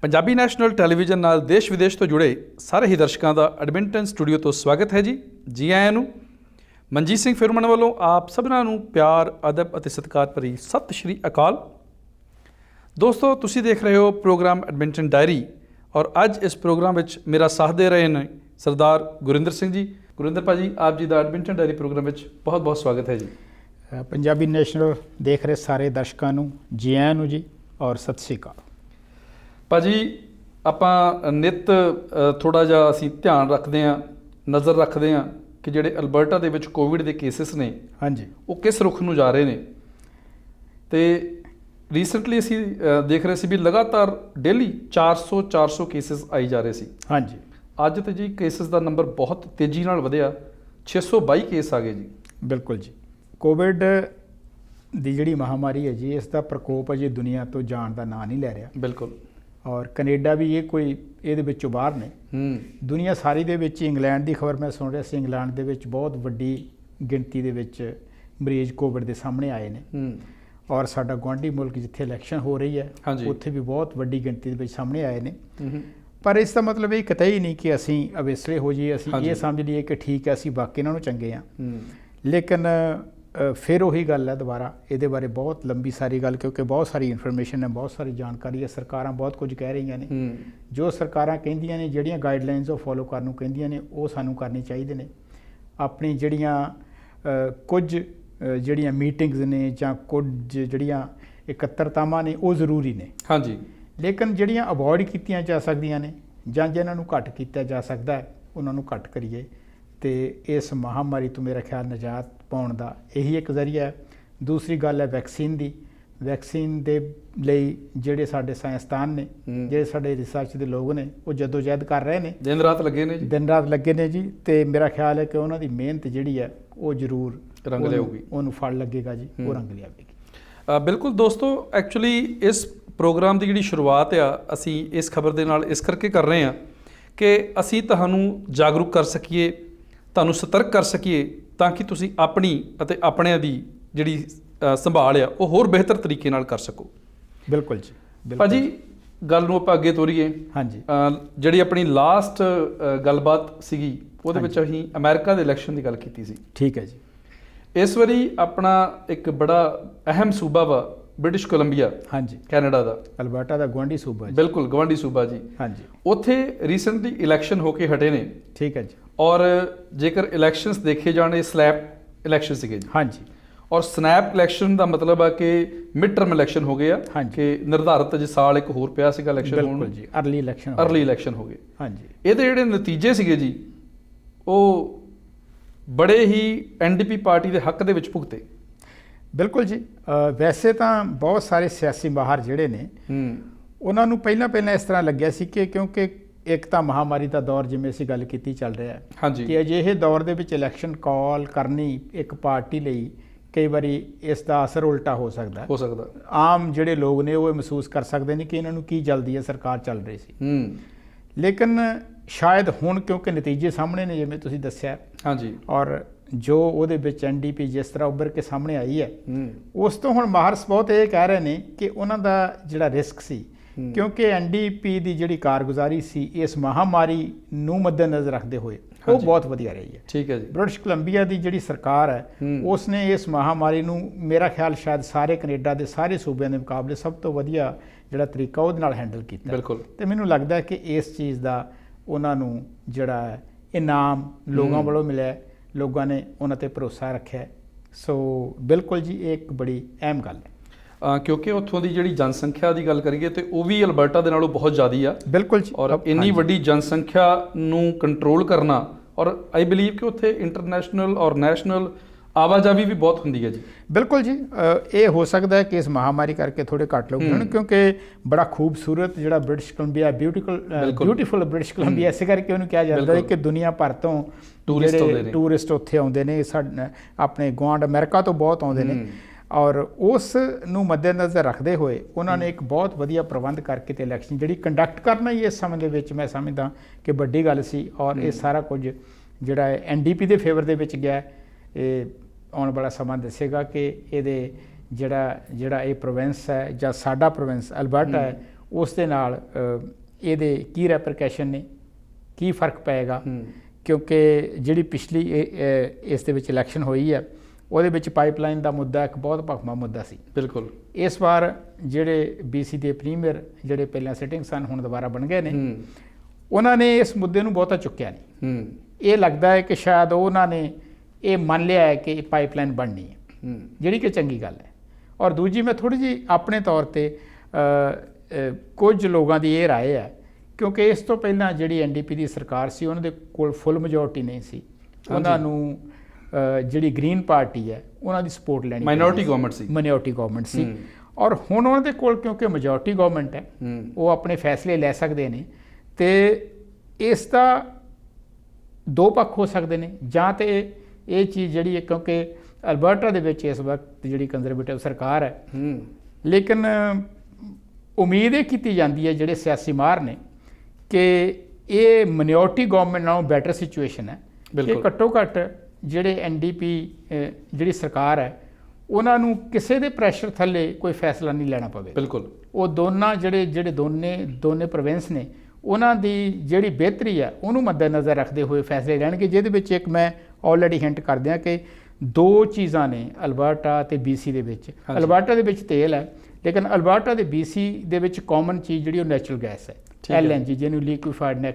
Punjabi national television ਨਾਲ ਦੇਸ਼ ਵਿਦੇਸ਼ ਤੋਂ ਜੁੜੇ ਸਾਰੇ ਹੀ ਦਰਸ਼ਕਾਂ ਦਾ ਐਡਮਿੰਟਨ ਸਟੂਡੀਓ ਤੋਂ ਸਵਾਗਤ ਹੈ ਜੀ ਆਇਆਂ ਨੂੰ। ਮਨਜੀਤ ਸਿੰਘ ਫਿਰਮਨ ਵੱਲੋਂ ਆਪ ਸਭਨਾਂ ਨੂੰ ਪਿਆਰ, ਅਦਬ ਅਤੇ ਸਤਿਕਾਰ ਭਰੀ ਸਤਿ ਸ਼੍ਰੀ ਅਕਾਲ। ਦੋਸਤੋ, ਤੁਸੀਂ ਦੇਖ ਰਹੇ ਹੋ ਪ੍ਰੋਗਰਾਮ ਐਡਮਿੰਟਨ ਡਾਇਰੀ ਔਰ ਅੱਜ ਇਸ ਪ੍ਰੋਗਰਾਮ ਵਿੱਚ ਮੇਰਾ ਸਾਥ ਦੇ ਰਹੇ ਨੇ ਸਰਦਾਰ ਗੁਰਿੰਦਰ ਸਿੰਘ ਜੀ। ਗੁਰਿੰਦਰ ਭਾਜੀ, ਆਪ ਜੀ ਦਾ ਐਡਮਿੰਟਨ ਡਾਇਰੀ ਪ੍ਰੋਗਰਾਮ ਵਿੱਚ ਬਹੁਤ ਬਹੁਤ ਸਵਾਗਤ ਹੈ ਜੀ। ਪੰਜਾਬੀ ਨੈਸ਼ਨਲ ਦੇਖ ਰਹੇ ਸਾਰੇ ਦਰਸ਼ਕਾਂ ਨੂੰ ਜੀ ਆਇਆਂ ਨੂੰ ਜੀ ਔਰ ਸਤਿ ਸ਼੍ਰੀ ਅਕਾਲ। ਭਾਜੀ, ਆਪਾਂ ਨਿੱਤ ਥੋੜ੍ਹਾ ਜਿਹਾ ਅਸੀਂ ਧਿਆਨ ਰੱਖਦੇ ਹਾਂ, ਨਜ਼ਰ ਰੱਖਦੇ ਹਾਂ ਕਿ ਜਿਹੜੇ ਅਲਬਰਟਾ ਦੇ ਵਿੱਚ ਕੋਵਿਡ ਦੇ ਕੇਸਿਸ ਨੇ ਹਾਂਜੀ, ਉਹ ਕਿਸ ਰੁਖ ਨੂੰ ਜਾ ਰਹੇ ਨੇ। ਅਤੇ ਰੀਸੈਂਟਲੀ ਅਸੀਂ ਦੇਖ ਰਹੇ ਸੀ ਵੀ ਲਗਾਤਾਰ ਡੇਲੀ 400 ਕੇਸਿਸ ਆਈ ਜਾ ਰਹੇ ਸੀ। ਹਾਂਜੀ, ਅੱਜ ਤੇ ਜੀ ਕੇਸਿਸ ਦਾ ਨੰਬਰ ਬਹੁਤ ਤੇਜ਼ੀ ਨਾਲ ਵਧਿਆ, 622 ਕੇਸ ਆ ਗਏ ਜੀ। ਬਿਲਕੁਲ ਜੀ। ਕੋਵਿਡ ਦੀ ਜਿਹੜੀ ਮਹਾਮਾਰੀ ਹੈ ਜੀ, ਇਸ ਦਾ ਪ੍ਰਕੋਪ ਅਜੇ ਦੁਨੀਆ ਤੋਂ ਜਾਣ ਦਾ ਨਾਂ ਨਹੀਂ ਲੈ ਰਿਹਾ। ਬਿਲਕੁਲ। ਔਰ ਕੈਨੇਡਾ ਵੀ ਇਹ ਕੋਈ ਇਹਦੇ ਵਿੱਚੋਂ ਬਾਹਰ ਨੇ। ਦੁਨੀਆ ਸਾਰੀ ਦੇ ਵਿੱਚ ਇੰਗਲੈਂਡ ਦੀ ਖਬਰ ਮੈਂ ਸੁਣ ਰਿਹਾ ਸੀ, ਇੰਗਲੈਂਡ ਦੇ ਵਿੱਚ ਬਹੁਤ ਵੱਡੀ ਗਿਣਤੀ ਦੇ ਵਿੱਚ ਮਰੀਜ਼ ਕੋਵਿਡ ਦੇ ਸਾਹਮਣੇ ਆਏ ਨੇ। ਔਰ ਸਾਡਾ ਗੁਆਂਢੀ ਮੁਲਕ ਜਿੱਥੇ ਇਲੈਕਸ਼ਨ ਹੋ ਰਹੀ ਹੈ, ਉੱਥੇ ਵੀ ਬਹੁਤ ਵੱਡੀ ਗਿਣਤੀ ਦੇ ਵਿੱਚ ਸਾਹਮਣੇ ਆਏ ਨੇ। ਪਰ ਇਸ ਦਾ ਮਤਲਬ ਇਹ ਕਤਈ ਨਹੀਂ ਕਿ ਅਸੀਂ ਅਵੇਸਲੇ ਹੋ ਜਾਈਏ, ਅਸੀਂ ਇਹ ਸਮਝ ਲਈਏ ਕਿ ਠੀਕ ਹੈ ਅਸੀਂ ਬਾਕੀ ਨਾਲੋਂ ਚੰਗੇ ਹਾਂ। ਲੇਕਿਨ ਫਿਰ ਉਹੀ ਗੱਲ ਹੈ, ਦੁਬਾਰਾ ਇਹਦੇ ਬਾਰੇ ਬਹੁਤ ਲੰਬੀ ਸਾਰੀ ਗੱਲ, ਕਿਉਂਕਿ ਬਹੁਤ ਸਾਰੀ ਇਨਫੋਰਮੇਸ਼ਨ ਹੈ, ਬਹੁਤ ਸਾਰੀ ਜਾਣਕਾਰੀ ਹੈ। ਸਰਕਾਰਾਂ ਬਹੁਤ ਕੁਝ ਕਹਿ ਰਹੀਆਂ ਨੇ। ਜੋ ਸਰਕਾਰਾਂ ਕਹਿੰਦੀਆਂ ਨੇ, ਜਿਹੜੀਆਂ ਗਾਈਡਲਾਈਨਸ ਉਹ ਫੋਲੋ ਕਰਨ ਨੂੰ ਕਹਿੰਦੀਆਂ ਨੇ, ਉਹ ਸਾਨੂੰ ਕਰਨੀ ਚਾਹੀਦੇ ਨੇ। ਆਪਣੀ ਕੁਝ ਜਿਹੜੀਆਂ ਮੀਟਿੰਗਸ ਨੇ ਜਾਂ ਕੁਝ ਜਿਹੜੀਆਂ ਇਕੱਤਰਤਾਵਾਂ ਨੇ, ਉਹ ਜ਼ਰੂਰੀ ਨੇ। ਹਾਂਜੀ। ਲੇਕਿਨ ਜਿਹੜੀਆਂ ਅਵੋਇਡ ਕੀਤੀਆਂ ਜਾ ਸਕਦੀਆਂ ਨੇ ਜਾਂ ਜਿਨ੍ਹਾਂ ਨੂੰ ਘੱਟ ਕੀਤਾ ਜਾ ਸਕਦਾ ਹੈ, ਉਹਨਾਂ ਨੂੰ ਘੱਟ ਕਰੀਏ। ਅਤੇ ਇਸ ਮਹਾਂਮਾਰੀ ਤੋਂ ਮੇਰਾ ਖਿਆਲ ਨਿਜਾਤ ਪਾਉਣ ਦਾ ਇਹੀ ਇੱਕ ਜ਼ਰੀਆ ਹੈ। ਦੂਸਰੀ ਗੱਲ ਹੈ ਵੈਕਸੀਨ ਦੀ। ਵੈਕਸੀਨ ਦੇ ਲਈ ਜਿਹੜੇ ਸਾਡੇ ਸਾਇੰਸਦਾਨ ਨੇ, ਜਿਹੜੇ ਸਾਡੇ ਰਿਸਰਚ ਦੇ ਲੋਕ ਨੇ, ਉਹ ਜਦੋਜਹਿਦ ਕਰ ਰਹੇ ਨੇ, ਦਿਨ ਰਾਤ ਲੱਗੇ ਨੇ ਜੀ। ਅਤੇ ਮੇਰਾ ਖਿਆਲ ਹੈ ਕਿ ਉਹਨਾਂ ਦੀ ਮਿਹਨਤ ਜਿਹੜੀ ਹੈ ਉਹ ਜ਼ਰੂਰ ਰੰਗ ਲਿਆਊਗੀ, ਉਹਨੂੰ ਫਲ ਲੱਗੇਗਾ ਜੀ, ਉਹ ਰੰਗ ਲਿਆਵੇਗੀ। ਬਿਲਕੁਲ ਦੋਸਤੋ, ਐਕਚੁਅਲੀ ਇਸ ਪ੍ਰੋਗਰਾਮ ਦੀ ਜਿਹੜੀ ਸ਼ੁਰੂਆਤ ਆ, ਅਸੀਂ ਇਸ ਖਬਰ ਦੇ ਨਾਲ ਇਸ ਕਰਕੇ ਕਰ ਰਹੇ ਹਾਂ ਕਿ ਅਸੀਂ ਤੁਹਾਨੂੰ ਜਾਗਰੂਕ ਕਰ ਸਕੀਏ, ਤੁਹਾਨੂੰ ਸਤਰਕ ਕਰ ਸਕੀਏ, ਤਾਂ ਕਿ ਤੁਸੀਂ ਆਪਣੀ ਅਤੇ ਆਪਣਿਆਂ ਦੀ ਜਿਹੜੀ ਸੰਭਾਲ ਆ ਉਹ ਹੋਰ ਬਿਹਤਰ ਤਰੀਕੇ ਨਾਲ ਕਰ ਸਕੋ। ਬਿਲਕੁਲ ਜੀ। ਭਾਜੀ, ਗੱਲ ਨੂੰ ਆਪਾਂ ਅੱਗੇ ਤੋਰੀਏ। ਹਾਂਜੀ। ਜਿਹੜੀ ਆਪਣੀ ਲਾਸਟ ਗੱਲਬਾਤ ਸੀਗੀ, ਉਹਦੇ ਵਿੱਚ ਅਸੀਂ ਅਮਰੀਕਾ ਦੇ ਇਲੈਕਸ਼ਨ ਦੀ ਗੱਲ ਕੀਤੀ ਸੀ। ਠੀਕ ਹੈ ਜੀ। ਇਸ ਵਾਰੀ ਆਪਣਾ ਇੱਕ ਬੜਾ ਅਹਿਮ ਸੂਬਾ ਵਾ ਬ੍ਰਿਟਿਸ਼ ਕੋਲੰਬੀਆ। ਹਾਂਜੀ। ਕੈਨੇਡਾ ਦਾ, ਅਲਬਰਟਾ ਦਾ ਗੁਆਂਢੀ ਸੂਬਾ। ਬਿਲਕੁਲ, ਗੁਆਂਢੀ ਸੂਬਾ ਜੀ। ਹਾਂਜੀ। ਉੱਥੇ ਰੀਸੈਂਟਲੀ ਇਲੈਕਸ਼ਨ ਹੋ ਕੇ ਹਟੇ ਨੇ। ਠੀਕ ਹੈ ਜੀ। ਔਰ ਜੇਕਰ ਇਲੈਕਸ਼ਨਸ ਦੇਖੇ ਜਾਣ, ਸਲੈਪ ਇਲੈਕਸ਼ਨ ਸੀਗੇ ਜੀ। ਹਾਂਜੀ। ਔਰ ਸਨੈਪ ਇਲੈਕਸ਼ਨ ਦਾ ਮਤਲਬ ਆ ਕਿ ਮਿਡ ਟਰਮ ਇਲੈਕਸ਼ਨ ਹੋ ਗਏ ਆ, ਕਿ ਨਿਰਧਾਰਿਤ ਅਜੇ ਸਾਲ ਇੱਕ ਹੋਰ ਪਿਆ ਸੀਗਾ ਇਲੈਕਸ਼ਨ ਹੋਣ ਨੂੰ ਜੀ। ਅਰਲੀ ਇਲੈਕਸ਼ਨ ਹੋ ਗਏ। ਹਾਂਜੀ। ਇਹਦੇ ਜਿਹੜੇ ਨਤੀਜੇ ਸੀਗੇ ਜੀ, ਉਹ ਬੜੇ ਹੀ NDP ਪਾਰਟੀ ਦੇ ਹੱਕ ਦੇ ਵਿੱਚ ਭੁਗਤੇ। ਬਿਲਕੁਲ ਜੀ। ਵੈਸੇ ਤਾਂ ਬਹੁਤ ਸਾਰੇ ਸਿਆਸੀ ਮਾਹਰ ਜਿਹੜੇ ਨੇ, ਉਹਨਾਂ ਨੂੰ ਪਹਿਲਾਂ ਇਸ ਤਰ੍ਹਾਂ ਲੱਗਿਆ ਸੀ ਕਿ ਕਿਉਂਕਿ ਇੱਕ ਤਾਂ ਮਹਾਮਾਰੀ ਦਾ ਦੌਰ, ਜਿਵੇਂ ਅਸੀਂ ਗੱਲ ਕੀਤੀ, ਚੱਲ ਰਿਹਾ ਹੈ। ਹਾਂਜੀ। ਕਿ ਅਜਿਹੇ ਦੌਰ ਦੇ ਵਿੱਚ ਇਲੈਕਸ਼ਨ ਕਾਲ ਕਰਨੀ ਇੱਕ ਪਾਰਟੀ ਲਈ ਕਈ ਵਾਰੀ ਇਸ ਦਾ ਅਸਰ ਉਲਟਾ ਹੋ ਸਕਦਾ। ਆਮ ਜਿਹੜੇ ਲੋਕ ਨੇ ਉਹ ਮਹਿਸੂਸ ਕਰ ਸਕਦੇ ਨੇ ਕਿ ਇਹਨਾਂ ਨੂੰ ਕੀ ਜਲਦੀ ਹੈ, ਸਰਕਾਰ ਚੱਲ ਰਹੀ ਸੀ। ਲੇਕਿਨ ਸ਼ਾਇਦ ਹੁਣ ਕਿਉਂਕਿ ਨਤੀਜੇ ਸਾਹਮਣੇ ਨੇ, ਜਿਵੇਂ ਤੁਸੀਂ ਦੱਸਿਆ। ਹਾਂਜੀ। ਔਰ ਜੋ ਉਹਦੇ ਵਿੱਚ NDP ਜਿਸ ਤਰ੍ਹਾਂ ਉੱਭਰ ਕੇ ਸਾਹਮਣੇ ਆਈ ਹੈ, ਉਸ ਤੋਂ ਹੁਣ ਮਾਹਰ ਬਹੁਤ ਇਹ ਕਹਿ ਰਹੇ ਨੇ ਕਿ ਉਹਨਾਂ ਦਾ ਜਿਹੜਾ ਰਿਸਕ ਸੀ, ਕਿਉਂਕਿ NDP ਦੀ ਜਿਹੜੀ ਕਾਰਗੁਜ਼ਾਰੀ ਸੀ ਇਸ ਮਹਾਮਾਰੀ ਨੂੰ ਮੱਦੇਨਜ਼ਰ ਰੱਖਦੇ ਹੋਏ, ਉਹ ਬਹੁਤ ਵਧੀਆ ਰਹੀ ਹੈ। ਠੀਕ ਹੈ ਜੀ। ਬ੍ਰਿਟਿਸ਼ ਕੋਲੰਬੀਆ ਦੀ ਜਿਹੜੀ ਸਰਕਾਰ ਹੈ, ਉਸਨੇ ਇਸ ਮਹਾਮਾਰੀ ਨੂੰ ਮੇਰਾ ਖਿਆਲ ਸ਼ਾਇਦ ਸਾਰੇ ਕੈਨੇਡਾ ਦੇ ਸਾਰੇ ਸੂਬਿਆਂ ਦੇ ਮੁਕਾਬਲੇ ਸਭ ਤੋਂ ਵਧੀਆ ਜਿਹੜਾ ਤਰੀਕਾ ਉਹਦੇ ਨਾਲ ਹੈਂਡਲ ਕੀਤਾ। ਬਿਲਕੁਲ। ਅਤੇ ਮੈਨੂੰ ਲੱਗਦਾ ਹੈ ਕਿ ਇਸ ਚੀਜ਼ ਦਾ ਉਹਨਾਂ ਨੂੰ ਜਿਹੜਾ ਇਨਾਮ ਲੋਕਾਂ ਵੱਲੋਂ ਮਿਲਿਆ, ਲੋਕਾਂ ਨੇ ਉਹਨਾਂ 'ਤੇ ਭਰੋਸਾ ਰੱਖਿਆ। ਸੋ ਬਿਲਕੁਲ ਜੀ, ਇਹ ਇੱਕ ਬੜੀ ਅਹਿਮ ਗੱਲ ਹੈ। ਕਿਉਂਕਿ ਉੱਥੋਂ ਦੀ ਜਿਹੜੀ ਜਨਸੰਖਿਆ ਦੀ ਗੱਲ ਕਰੀਏ ਤਾਂ ਉਹ ਵੀ ਅਲਬਰਟਾ ਦੇ ਨਾਲੋਂ ਬਹੁਤ ਜ਼ਿਆਦਾ ਆ। ਬਿਲਕੁਲ ਜੀ। ਔਰ ਇੰਨੀ ਵੱਡੀ ਜਨਸੰਖਿਆ ਨੂੰ ਕੰਟਰੋਲ ਕਰਨਾ, ਔਰ ਆਈ ਬਿਲੀਵ ਕਿ ਉੱਥੇ ਇੰਟਰਨੈਸ਼ਨਲ ਔਰ ਨੈਸ਼ਨਲ ਆਵਾਜਾਈ ਵੀ ਬਹੁਤ ਹੁੰਦੀ ਹੈ ਜੀ। ਬਿਲਕੁਲ ਜੀ। ਇਹ ਹੋ ਸਕਦਾ ਹੈ ਕਿ ਇਸ ਮਹਾਮਾਰੀ ਕਰਕੇ ਥੋੜ੍ਹੇ ਘੱਟ ਲੋਕ ਹੋਣ, ਕਿਉਂਕਿ ਬੜਾ ਖੂਬਸੂਰਤ ਜਿਹੜਾ British Columbia, beautiful British Columbia, ਇਸੇ ਕਰਕੇ ਉਹਨੂੰ ਕਿਹਾ ਜਾਂਦਾ ਹੈ ਕਿ ਦੁਨੀਆ ਭਰ ਤੋਂ ਟੂਰਿਸਟ ਉੱਥੇ ਆਉਂਦੇ ਨੇ। ਆਪਣੇ ਗੁਆਂਢ ਅਮਰੀਕਾ ਤੋਂ ਬਹੁਤ ਆਉਂਦੇ ਨੇ। ਔਰ ਉਸ ਨੂੰ ਮੱਦੇਨਜ਼ਰ ਰੱਖਦੇ ਹੋਏ ਉਹਨਾਂ ਨੇ ਇੱਕ ਬਹੁਤ ਵਧੀਆ ਪ੍ਰਬੰਧ ਕਰਕੇ ਤੇ ਇਲੈਕਸ਼ਨ ਜਿਹੜੀ ਕੰਡਕਟ ਕਰਨਾ ਹੀ ਇਸ ਸਮੇਂ ਦੇ ਵਿੱਚ ਮੈਂ ਸਮਝਦਾ ਕਿ ਵੱਡੀ ਗੱਲ ਸੀ। ਔਰ ਇਹ ਸਾਰਾ ਕੁਝ ਜਿਹੜਾ ਹੈ NDP ਦੇ ਫੇਵਰ ਦੇ ਵਿੱਚ ਗਿਆ। ਇਹ ਆਉਣ ਵਾਲਾ ਸਮਾਂ ਦੱਸੇਗਾ ਕਿ ਇਹਦੇ ਜਿਹੜਾ ਇਹ ਪ੍ਰੋਵਿੰਸ ਹੈ ਜਾਂ ਸਾਡਾ ਪ੍ਰੋਵਿੰਸ ਅਲਬਰਟਾ ਹੈ ਉਸ ਦੇ ਨਾਲ ਇਹਦੇ ਕੀ ਰੈਪਰਕੈਸ਼ਨ ਨੇ, ਕੀ ਫਰਕ ਪਏਗਾ। ਕਿਉਂਕਿ ਜਿਹੜੀ ਪਿਛਲੀ ਇਸ ਦੇ ਵਿੱਚ ਇਲੈਕਸ਼ਨ ਹੋਈ ਹੈ ਉਹਦੇ ਵਿੱਚ ਪਾਈਪਲਾਈਨ ਦਾ ਮੁੱਦਾ ਇੱਕ ਬਹੁਤ ਭਖਵਾਂ ਮੁੱਦਾ ਸੀ। ਬਿਲਕੁਲ। ਇਸ ਵਾਰ ਜਿਹੜੇ BC ਦੇ ਪ੍ਰੀਮੀਅਰ ਜਿਹੜੇ ਪਹਿਲਾਂ ਸਿਟਿੰਗ ਸਨ ਹੁਣ ਦੁਬਾਰਾ ਬਣ ਗਏ ਨੇ, ਉਹਨਾਂ ਨੇ ਇਸ ਮੁੱਦੇ ਨੂੰ ਬਹੁਤਾ ਚੁੱਕਿਆ ਨਹੀਂ। ਇਹ ਲੱਗਦਾ ਹੈ ਕਿ ਸ਼ਾਇਦ ਉਹਨਾਂ ਨੇ ਇਹ ਮੰਨ ਲਿਆ ਹੈ ਕਿ ਪਾਈਪਲਾਈਨ ਬਣਨੀ ਹੈ, ਜਿਹੜੀ ਕਿ ਚੰਗੀ ਗੱਲ ਹੈ। ਔਰ ਦੂਜੀ ਮੈਂ ਥੋੜ੍ਹੀ ਜਿਹੀ ਆਪਣੇ ਤੌਰ 'ਤੇ ਕੁਝ ਲੋਕਾਂ ਦੀ ਇਹ ਰਾਏ ਹੈ, ਕਿਉਂਕਿ ਇਸ ਤੋਂ ਪਹਿਲਾਂ ਜਿਹੜੀ NDP ਦੀ ਸਰਕਾਰ ਸੀ ਉਹਨਾਂ ਦੇ ਕੋਲ ਫੁੱਲ ਮੈਜੋਰਟੀ ਨਹੀਂ ਸੀ, ਉਹਨਾਂ ਨੂੰ ਜਿਹੜੀ ਗ੍ਰੀਨ ਪਾਰਟੀ ਹੈ ਉਹਨਾਂ ਦੀ ਸਪੋਰਟ ਲੈਣੀ, ਮਾਈਨੋਰਟੀ ਗਵਰਨਮੈਂਟ ਸੀ। ਔਰ ਹੁਣ ਉਹਨਾਂ ਦੇ ਕੋਲ ਕਿਉਂਕਿ ਮੈਜੋਰਟੀ ਗਵਰਨਮੈਂਟ ਹੈ, ਉਹ ਆਪਣੇ ਫੈਸਲੇ ਲੈ ਸਕਦੇ ਨੇ। ਅਤੇ ਇਸ ਦਾ ਦੋ ਪੱਖ ਹੋ ਸਕਦੇ ਨੇ, ਜਾਂ ਤਾਂ ਇਹ ਚੀਜ਼ ਜਿਹੜੀ ਹੈ, ਕਿਉਂਕਿ ਅਲਬਰਟਾ ਦੇ ਵਿੱਚ ਇਸ ਵਕਤ ਜਿਹੜੀ ਕੰਜ਼ਰਵੇਟਿਵ ਸਰਕਾਰ ਹੈ, ਲੇਕਿਨ ਉਮੀਦ ਇਹ ਕੀਤੀ ਜਾਂਦੀ ਹੈ ਜਿਹੜੇ ਸਿਆਸੀ ਮਾਹਰ ਨੇ ਕਿ ਇਹ ਮਿਨੋਰਟੀ ਗਵਰਨਮੈਂਟ ਨਾਲੋਂ ਬੈਟਰ ਸਿਚੁਏਸ਼ਨ ਹੈ ਕਿ ਘੱਟੋ ਘੱਟ ਜਿਹੜੇ NDP ਜਿਹੜੀ ਸਰਕਾਰ ਹੈ ਉਹਨਾਂ ਨੂੰ ਕਿਸੇ ਦੇ ਪ੍ਰੈਸ਼ਰ ਥੱਲੇ ਕੋਈ ਫੈਸਲਾ ਨਹੀਂ ਲੈਣਾ ਪਵੇ। ਬਿਲਕੁਲ। ਉਹ ਦੋਨਾਂ ਜਿਹੜੇ ਦੋਨੇ ਪ੍ਰੋਵਿੰਸ ਨੇ ਉਹਨਾਂ ਦੀ ਜਿਹੜੀ ਬਿਹਤਰੀ ਹੈ ਉਹਨੂੰ ਮੱਦੇਨਜ਼ਰ ਰੱਖਦੇ ਹੋਏ ਫੈਸਲੇ ਲੈਣਗੇ, ਜਿਹਦੇ ਵਿੱਚ ਇੱਕ ਮੈਂ ਆਲਰੇਡੀ ਹਿੰਟ ਕਰ ਦਿਆਂ ਕਿ ਦੋ ਚੀਜ਼ਾਂ ਨੇ ਅਲਬਰਟਾ ਅਤੇ BC ਦੇ ਵਿੱਚ। ਅਲਬਰਟਾ ਦੇ ਵਿੱਚ ਤੇਲ ਹੈ, ਲੇਕਿਨ ਅਲਬਰਟਾ ਦੇ BC ਦੇ ਵਿੱਚ ਕਾਮਨ ਚੀਜ਼ ਜਿਹੜੀ ਉਹ ਨੈਚੁਰਲ ਗੈਸ ਹੈ, LNG, ਜਿਹਨੂੰ ਲਿਕੁਇਫਾਈਡ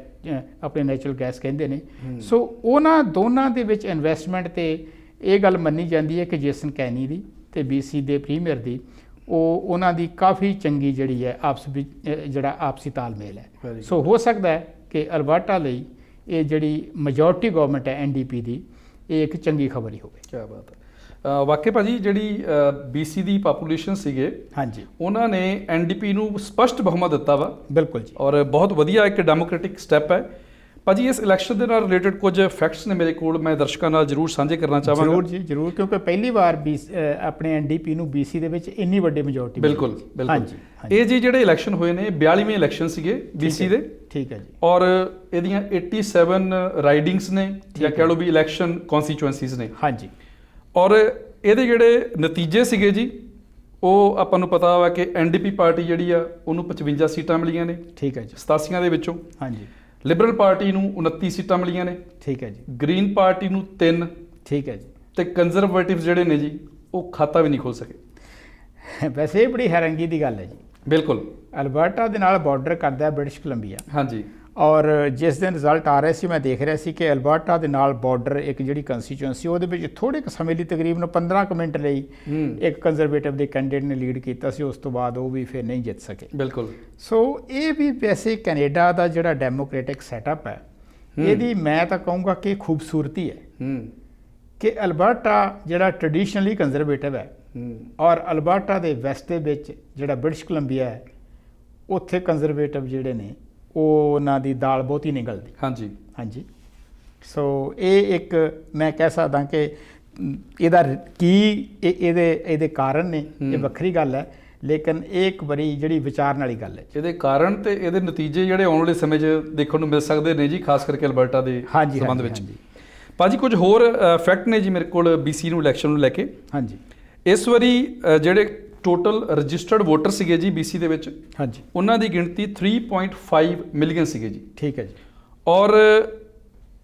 ਆਪਣੇ ਨੈਚੁਰਲ ਗੈਸ ਕਹਿੰਦੇ ਨੇ। ਸੋ ਉਹਨਾਂ ਦੋਨਾਂ ਦੇ ਵਿੱਚ ਇਨਵੈਸਟਮੈਂਟ 'ਤੇ ਇਹ ਗੱਲ ਮੰਨੀ ਜਾਂਦੀ ਹੈ ਕਿ ਜੇਸਨ ਕੈਨੀ ਦੀ ਅਤੇ BC ਦੇ ਪ੍ਰੀਮੀਅਰ ਦੀ ਉਹਨਾਂ ਦੀ ਕਾਫੀ ਚੰਗੀ ਜਿਹੜੀ ਹੈ ਆਪਸੀ ਤਾਲਮੇਲ ਹੈ। ਸੋ ਹੋ ਸਕਦਾ ਹੈ ਕਿ ਅਲਬਰਟਾ ਲਈ ਇਹ ਜਿਹੜੀ ਮੈਜੋਰਟੀ ਗਵਰਨਮੈਂਟ ਹੈ NDP ਦੀ, ਇਹ ਇੱਕ ਚੰਗੀ ਖਬਰ ਹੀ ਹੋਵੇ। ਕੀ ਬਾਤ ਹੈ। ਵਾਕਈ ਭਾਜੀ ਜਿਹੜੀ BC ਦੀ ਪਾਪੂਲੇਸ਼ਨ ਸੀਗੇ, ਹਾਂਜੀ, ਉਹਨਾਂ ਨੇ NDP ਨੂੰ ਸਪਸ਼ਟ ਬਹੁਮਤ ਦਿੱਤਾ ਵਾ। ਬਿਲਕੁਲ ਜੀ। ਔਰ ਬਹੁਤ ਵਧੀਆ ਇੱਕ ਡੈਮੋਕ੍ਰੈਟਿਕ ਸਟੈਪ ਹੈ। ਭਾਜੀ ਇਸ ਇਲੈਕਸ਼ਨ ਦੇ ਨਾਲ ਰਿਲੇਟਡ ਕੁਝ ਫੈਕਟਸ ਨੇ ਮੇਰੇ ਕੋਲ, ਮੈਂ ਦਰਸ਼ਕਾਂ ਨਾਲ ਜ਼ਰੂਰ ਸਾਂਝੇ ਕਰਨਾ ਚਾਹਾਂਗਾ। ਜ਼ਰੂਰ ਜੀ, ਜ਼ਰੂਰ, ਕਿਉਂਕਿ ਪਹਿਲੀ ਵਾਰ ਆਪਣੇ NDP ਨੂੰ BC ਦੇ ਵਿੱਚ ਇੰਨੀ ਵੱਡੀ ਮੈਜੋਰਟੀ। ਬਿਲਕੁਲ ਬਿਲਕੁਲ। ਇਹ ਜੀ ਜਿਹੜੇ ਇਲੈਕਸ਼ਨ ਹੋਏ ਨੇ 42ਵੇਂ ਇਲੈਕਸ਼ਨ ਸੀਗੇ BC ਦੇ। ਠੀਕ ਹੈ ਜੀ। ਔਰ ਇਹਦੀਆਂ 87 ਰਾਈਡਿੰਗਸ ਨੇ, ਜਾਂ ਕਹਿ ਲਓ ਵੀ ਇਲੈਕਸ਼ਨ ਕੌਨਸਟੀਚੁਐਂਸੀਜ਼ ਨੇ। ਹਾਂਜੀ। ਔਰ ਇਹਦੇ ਜਿਹੜੇ ਨਤੀਜੇ ਸੀਗੇ ਜੀ, ਉਹ ਆਪਾਂ ਨੂੰ ਪਤਾ ਵਾ ਕਿ NDP ਪਾਰਟੀ ਜਿਹੜੀ ਆ ਉਹਨੂੰ 55 ਸੀਟਾਂ ਮਿਲੀਆਂ ਨੇ। ਠੀਕ ਹੈ ਜੀ। 87 ਦੇ ਵਿੱਚੋਂ। ਹਾਂਜੀ। ਲਿਬਰਲ ਪਾਰਟੀ ਨੂੰ 29 ਸੀਟਾਂ ਮਿਲੀਆਂ ਨੇ। ਠੀਕ ਹੈ ਜੀ। ਗ੍ਰੀਨ ਪਾਰਟੀ ਨੂੰ 3। ਠੀਕ ਹੈ ਜੀ। ਤੇ ਕੰਜ਼ਰਵੇਟਿਵ ਜਿਹੜੇ ਨੇ ਜੀ ਉਹ ਖਾਤਾ ਵੀ ਨਹੀਂ ਖੋਲ ਸਕੇ। ਵੈਸੇ ਇਹ ਬੜੀ ਹੈਰਾਨਗੀ ਦੀ ਗੱਲ ਹੈ ਜੀ। ਬਿਲਕੁਲ। ਅਲਬਰਟਾ ਦੇ ਨਾਲ ਬਾਰਡਰ ਕਰਦਾ ਹੈ ਬ੍ਰਿਟਿਸ਼ ਕੋਲੰਬੀਆ। ਹਾਂਜੀ। ਔਰ ਜਿਸ ਦਿਨ ਰਿਜ਼ਲਟ ਆ ਰਹੇ ਸੀ ਮੈਂ ਦੇਖ ਰਿਹਾ ਸੀ ਕਿ ਅਲਬਰਟਾ ਦੇ ਨਾਲ ਬਾਰਡਰ ਇੱਕ ਜਿਹੜੀ ਕੰਸਟੀਚੁਐਂਸੀ ਉਹਦੇ ਵਿੱਚ ਥੋੜ੍ਹੇ ਕੁ ਸਮੇਂ ਲਈ ਤਕਰੀਬਨ 15 ਕੁ ਮਿੰਟ ਲਈ ਇੱਕ ਕੰਜ਼ਰਵੇਟਿਵ ਦੇ ਕੈਂਡੀਡੇਟ ਨੇ ਲੀਡ ਕੀਤਾ ਸੀ, ਉਸ ਤੋਂ ਬਾਅਦ ਉਹ ਵੀ ਫਿਰ ਨਹੀਂ ਜਿੱਤ ਸਕੇ। ਬਿਲਕੁਲ। ਸੋ ਇਹ ਵੀ ਵੈਸੇ ਕੈਨੇਡਾ ਦਾ ਜਿਹੜਾ ਡੈਮੋਕ੍ਰੈਟਿਕ ਸੈਟਅਪ ਹੈ, ਇਹਦੀ ਮੈਂ ਤਾਂ ਕਹੂੰਗਾ ਕਿ ਖੂਬਸੂਰਤੀ ਹੈ ਕਿ ਅਲਬਰਟਾ ਜਿਹੜਾ ਟ੍ਰੈਡੀਸ਼ਨਲੀ ਕੰਜ਼ਰਵੇਟਿਵ ਹੈ, ਔਰ ਅਲਬਰਟਾ ਦੇ ਵੈਸਟ ਦੇ ਵਿੱਚ ਜਿਹੜਾ ਬ੍ਰਿਟਿਸ਼ ਕੋਲੰਬੀਆ ਹੈ, ਉੱਥੇ ਕੰਜ਼ਰਵੇਟਿਵ ਜਿਹੜੇ ਨੇ ਉਹ ਉਹਨਾਂ ਦੀ ਦਾਲ ਬਹੁਤੀ ਨਿਕਲਦੀ। ਹਾਂਜੀ ਹਾਂਜੀ। ਸੋ ਇਹ ਇੱਕ ਮੈਂ ਕਹਿ ਸਕਦਾ ਕਿ ਇਹਦਾ ਇਹਦੇ ਕਾਰਨ ਨੇ, ਇਹ ਵੱਖਰੀ ਗੱਲ ਹੈ, ਲੇਕਿਨ ਇਹ ਇੱਕ ਬੜੀ ਜਿਹੜੀ ਵਿਚਾਰਨ ਵਾਲੀ ਗੱਲ ਹੈ। ਇਹਦੇ ਕਾਰਨ ਤੇ ਇਹਦੇ ਨਤੀਜੇ ਜਿਹੜੇ ਆਉਣ ਵਾਲੇ ਸਮੇਂ 'ਚ ਦੇਖਣ ਨੂੰ ਮਿਲ ਸਕਦੇ ਨੇ ਜੀ, ਖਾਸ ਕਰਕੇ ਅਲਬਰਟਾ ਦੇ ਸੰਬੰਧ ਵਿੱਚ। ਭਾਜੀ ਕੁਝ ਹੋਰ ਫੈਕਟ ਨੇ ਜੀ ਮੇਰੇ ਕੋਲ BC ਨੂੰ ਇਲੈਕਸ਼ਨ ਨੂੰ ਲੈ ਕੇ। ਹਾਂਜੀ। ਇਸ ਵਾਰੀ ਜਿਹੜੇ ਟੋਟਲ ਰਜਿਸਟਰਡ ਵੋਟਰ ਸੀਗੇ ਜੀ BC ਦੇ ਵਿੱਚ, ਹਾਂਜੀ, ਉਹਨਾਂ ਦੀ ਗਿਣਤੀ 3.5 ਮਿਲੀਅਨ ਸੀਗੇ ਜੀ। ਠੀਕ ਹੈ ਜੀ। ਔਰ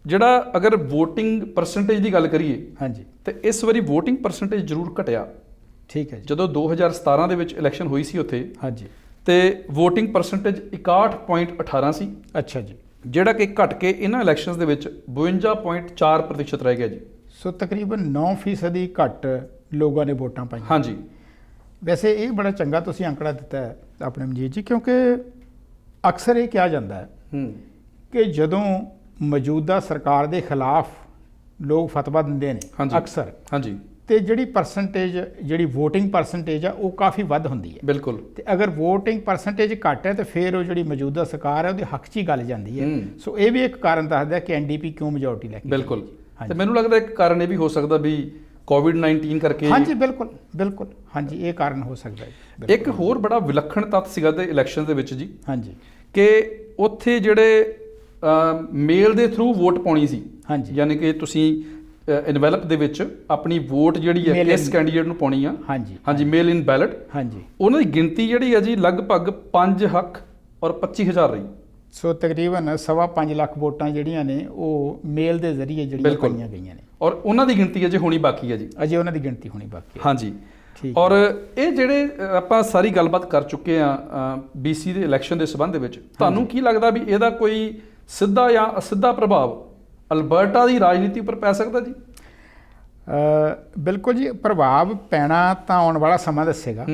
ਜਿਹੜਾ ਅਗਰ VOTING ਪਰਸੈਂਟੇਜ ਦੀ ਗੱਲ ਕਰੀਏ, ਹਾਂਜੀ, ਤੇ ਇਸ ਵਾਰੀ VOTING ਪਰਸੈਂਟੇਜ ਜ਼ਰੂਰ ਘਟਿਆ। ਠੀਕ ਹੈ ਜੀ। ਜਦੋਂ 2017 ਦੇ ਵਿੱਚ ਇਲੈਕਸ਼ਨ ਹੋਈ ਸੀ ਉੱਥੇ, ਹਾਂਜੀ, ਤੇ VOTING ਪਰਸੈਂਟੇਜ 61.18 ਸੀ। ਅੱਛਾ ਜੀ। ਜਿਹੜਾ ਕਿ ਘਟ ਕੇ ਇਹਨਾਂ ਇਲੈਕਸ਼ਨਸ ਦੇ ਵਿੱਚ 52.4% ਰਹਿ ਗਿਆ ਜੀ। ਸੋ ਤਕਰੀਬਨ 9% ਘੱਟ ਲੋਕਾਂ ਨੇ ਵੋਟਾਂ ਪਾਈਆਂ। ਹਾਂਜੀ। ਵੈਸੇ ਇਹ ਬੜਾ ਚੰਗਾ ਤੁਸੀਂ ਅੰਕੜਾ ਦਿੱਤਾ ਹੈ ਆਪਣੇ ਮਨਜੀਤ ਜੀ, ਕਿਉਂਕਿ ਅਕਸਰ ਇਹ ਕਿਹਾ ਜਾਂਦਾ ਹੈ ਕਿ ਜਦੋਂ ਮੌਜੂਦਾ ਸਰਕਾਰ ਦੇ ਖਿਲਾਫ ਲੋਕ ਫਤਵਾ ਦਿੰਦੇ ਨੇ ਅਕਸਰ, ਹਾਂਜੀ, ਤੇ ਜਿਹੜੀ ਪਰਸੈਂਟੇਜ ਜਿਹੜੀ VOTING ਪਰਸੈਂਟੇਜ ਆ ਉਹ ਕਾਫੀ ਵੱਧ ਹੁੰਦੀ ਹੈ। ਬਿਲਕੁਲ। ਤੇ ਅਗਰ VOTING ਪਰਸੈਂਟੇਜ ਘੱਟ ਹੈ ਤੇ ਫਿਰ ਉਹ ਜਿਹੜੀ ਮੌਜੂਦਾ ਸਰਕਾਰ ਹੈ ਉਹਦੇ ਹੱਕ 'ਚ ਹੀ ਗੱਲ ਜਾਂਦੀ ਹੈ। ਸੋ ਇਹ ਵੀ ਇੱਕ ਕਾਰਨ ਦੱਸਦਾ ਕਿ NDP ਕਿਉਂ ਮੈਜੋਰਟੀ ਲੈ ਕੇ। ਬਿਲਕੁਲ। ਤੇ ਮੈਨੂੰ ਲੱਗਦਾ ਇੱਕ ਕਾਰਨ ਇਹ ਵੀ ਹੋ ਸਕਦਾ ਵੀ COVID-19 ਕਰਕੇ। ਹਾਂਜੀ ਬਿਲਕੁਲ ਬਿਲਕੁਲ। ਹਾਂਜੀ, ਇਹ ਕਾਰਨ ਹੋ ਸਕਦਾ ਹੈ। ਇੱਕ ਹੋਰ ਬੜਾ ਵਿਲੱਖਣ ਤੱਤ ਸੀਗਾ ਤੇ ਇਲੈਕਸ਼ਨ ਦੇ ਵਿੱਚ ਜੀ, ਹਾਂਜੀ, ਕਿ ਉੱਥੇ ਜਿਹੜੇ ਮੇਲ ਦੇ ਥਰੂ ਵੋਟ ਪਾਉਣੀ ਸੀ, ਹਾਂਜੀ, ਯਾਨੀ ਕਿ ਤੁਸੀਂ ਇਨਵੈਲਪ ਦੇ ਵਿੱਚ ਆਪਣੀ ਵੋਟ ਜਿਹੜੀ ਹੈ ਇਸ ਕੈਂਡੀਡੇਟ ਨੂੰ ਪਾਉਣੀ ਆ। ਹਾਂਜੀ ਮੇਲ ਇਨ ਬੈਲਟ। ਹਾਂਜੀ ਉਹਨਾਂ ਦੀ ਗਿਣਤੀ ਜਿਹੜੀ ਹੈ ਜੀ ਲਗਭਗ 5 ਲੱਖ ਔਰ 25,000 ਰਹੀ। ਸੋ ਤਕਰੀਬਨ 5.25 ਲੱਖ ਵੋਟਾਂ ਜਿਹੜੀਆਂ ਨੇ ਉਹ ਮੇਲ ਦੇ ਜ਼ਰੀਏ ਜਿਹੜੀਆਂ ਪਾਈਆਂ ਗਈਆਂ ਨੇ, ਔਰ ਉਹਨਾਂ ਦੀ ਗਿਣਤੀ ਅਜੇ ਹੋਣੀ ਬਾਕੀ ਹੈ ਜੀ। ਅਜੇ ਉਹਨਾਂ ਦੀ ਗਿਣਤੀ ਹੋਣੀ ਬਾਕੀ ਹੈ। ਹਾਂਜੀ ਔਰ ਇਹ ਜਿਹੜੇ ਆਪਾਂ ਸਾਰੀ ਗੱਲਬਾਤ ਕਰ ਚੁੱਕੇ ਆ BC ਦੇ ਇਲੈਕਸ਼ਨ ਦੇ ਸੰਬੰਧ ਦੇ ਵਿੱਚ, ਤੁਹਾਨੂੰ ਕੀ ਲੱਗਦਾ ਵੀ ਇਹਦਾ ਕੋਈ ਸਿੱਧਾ ਜਾਂ ਅਸਿੱਧਾ ਪ੍ਰਭਾਵ ਅਲਬਰਟਾ ਦੀ ਰਾਜਨੀਤੀ ਉੱਪਰ ਪੈ ਸਕਦਾ ਜੀ? ਬਿਲਕੁਲ ਜੀ, ਪ੍ਰਭਾਵ ਪੈਣਾ ਤਾਂ ਆਉਣ ਵਾਲਾ ਸਮਾਂ ਦੱਸੇਗਾ,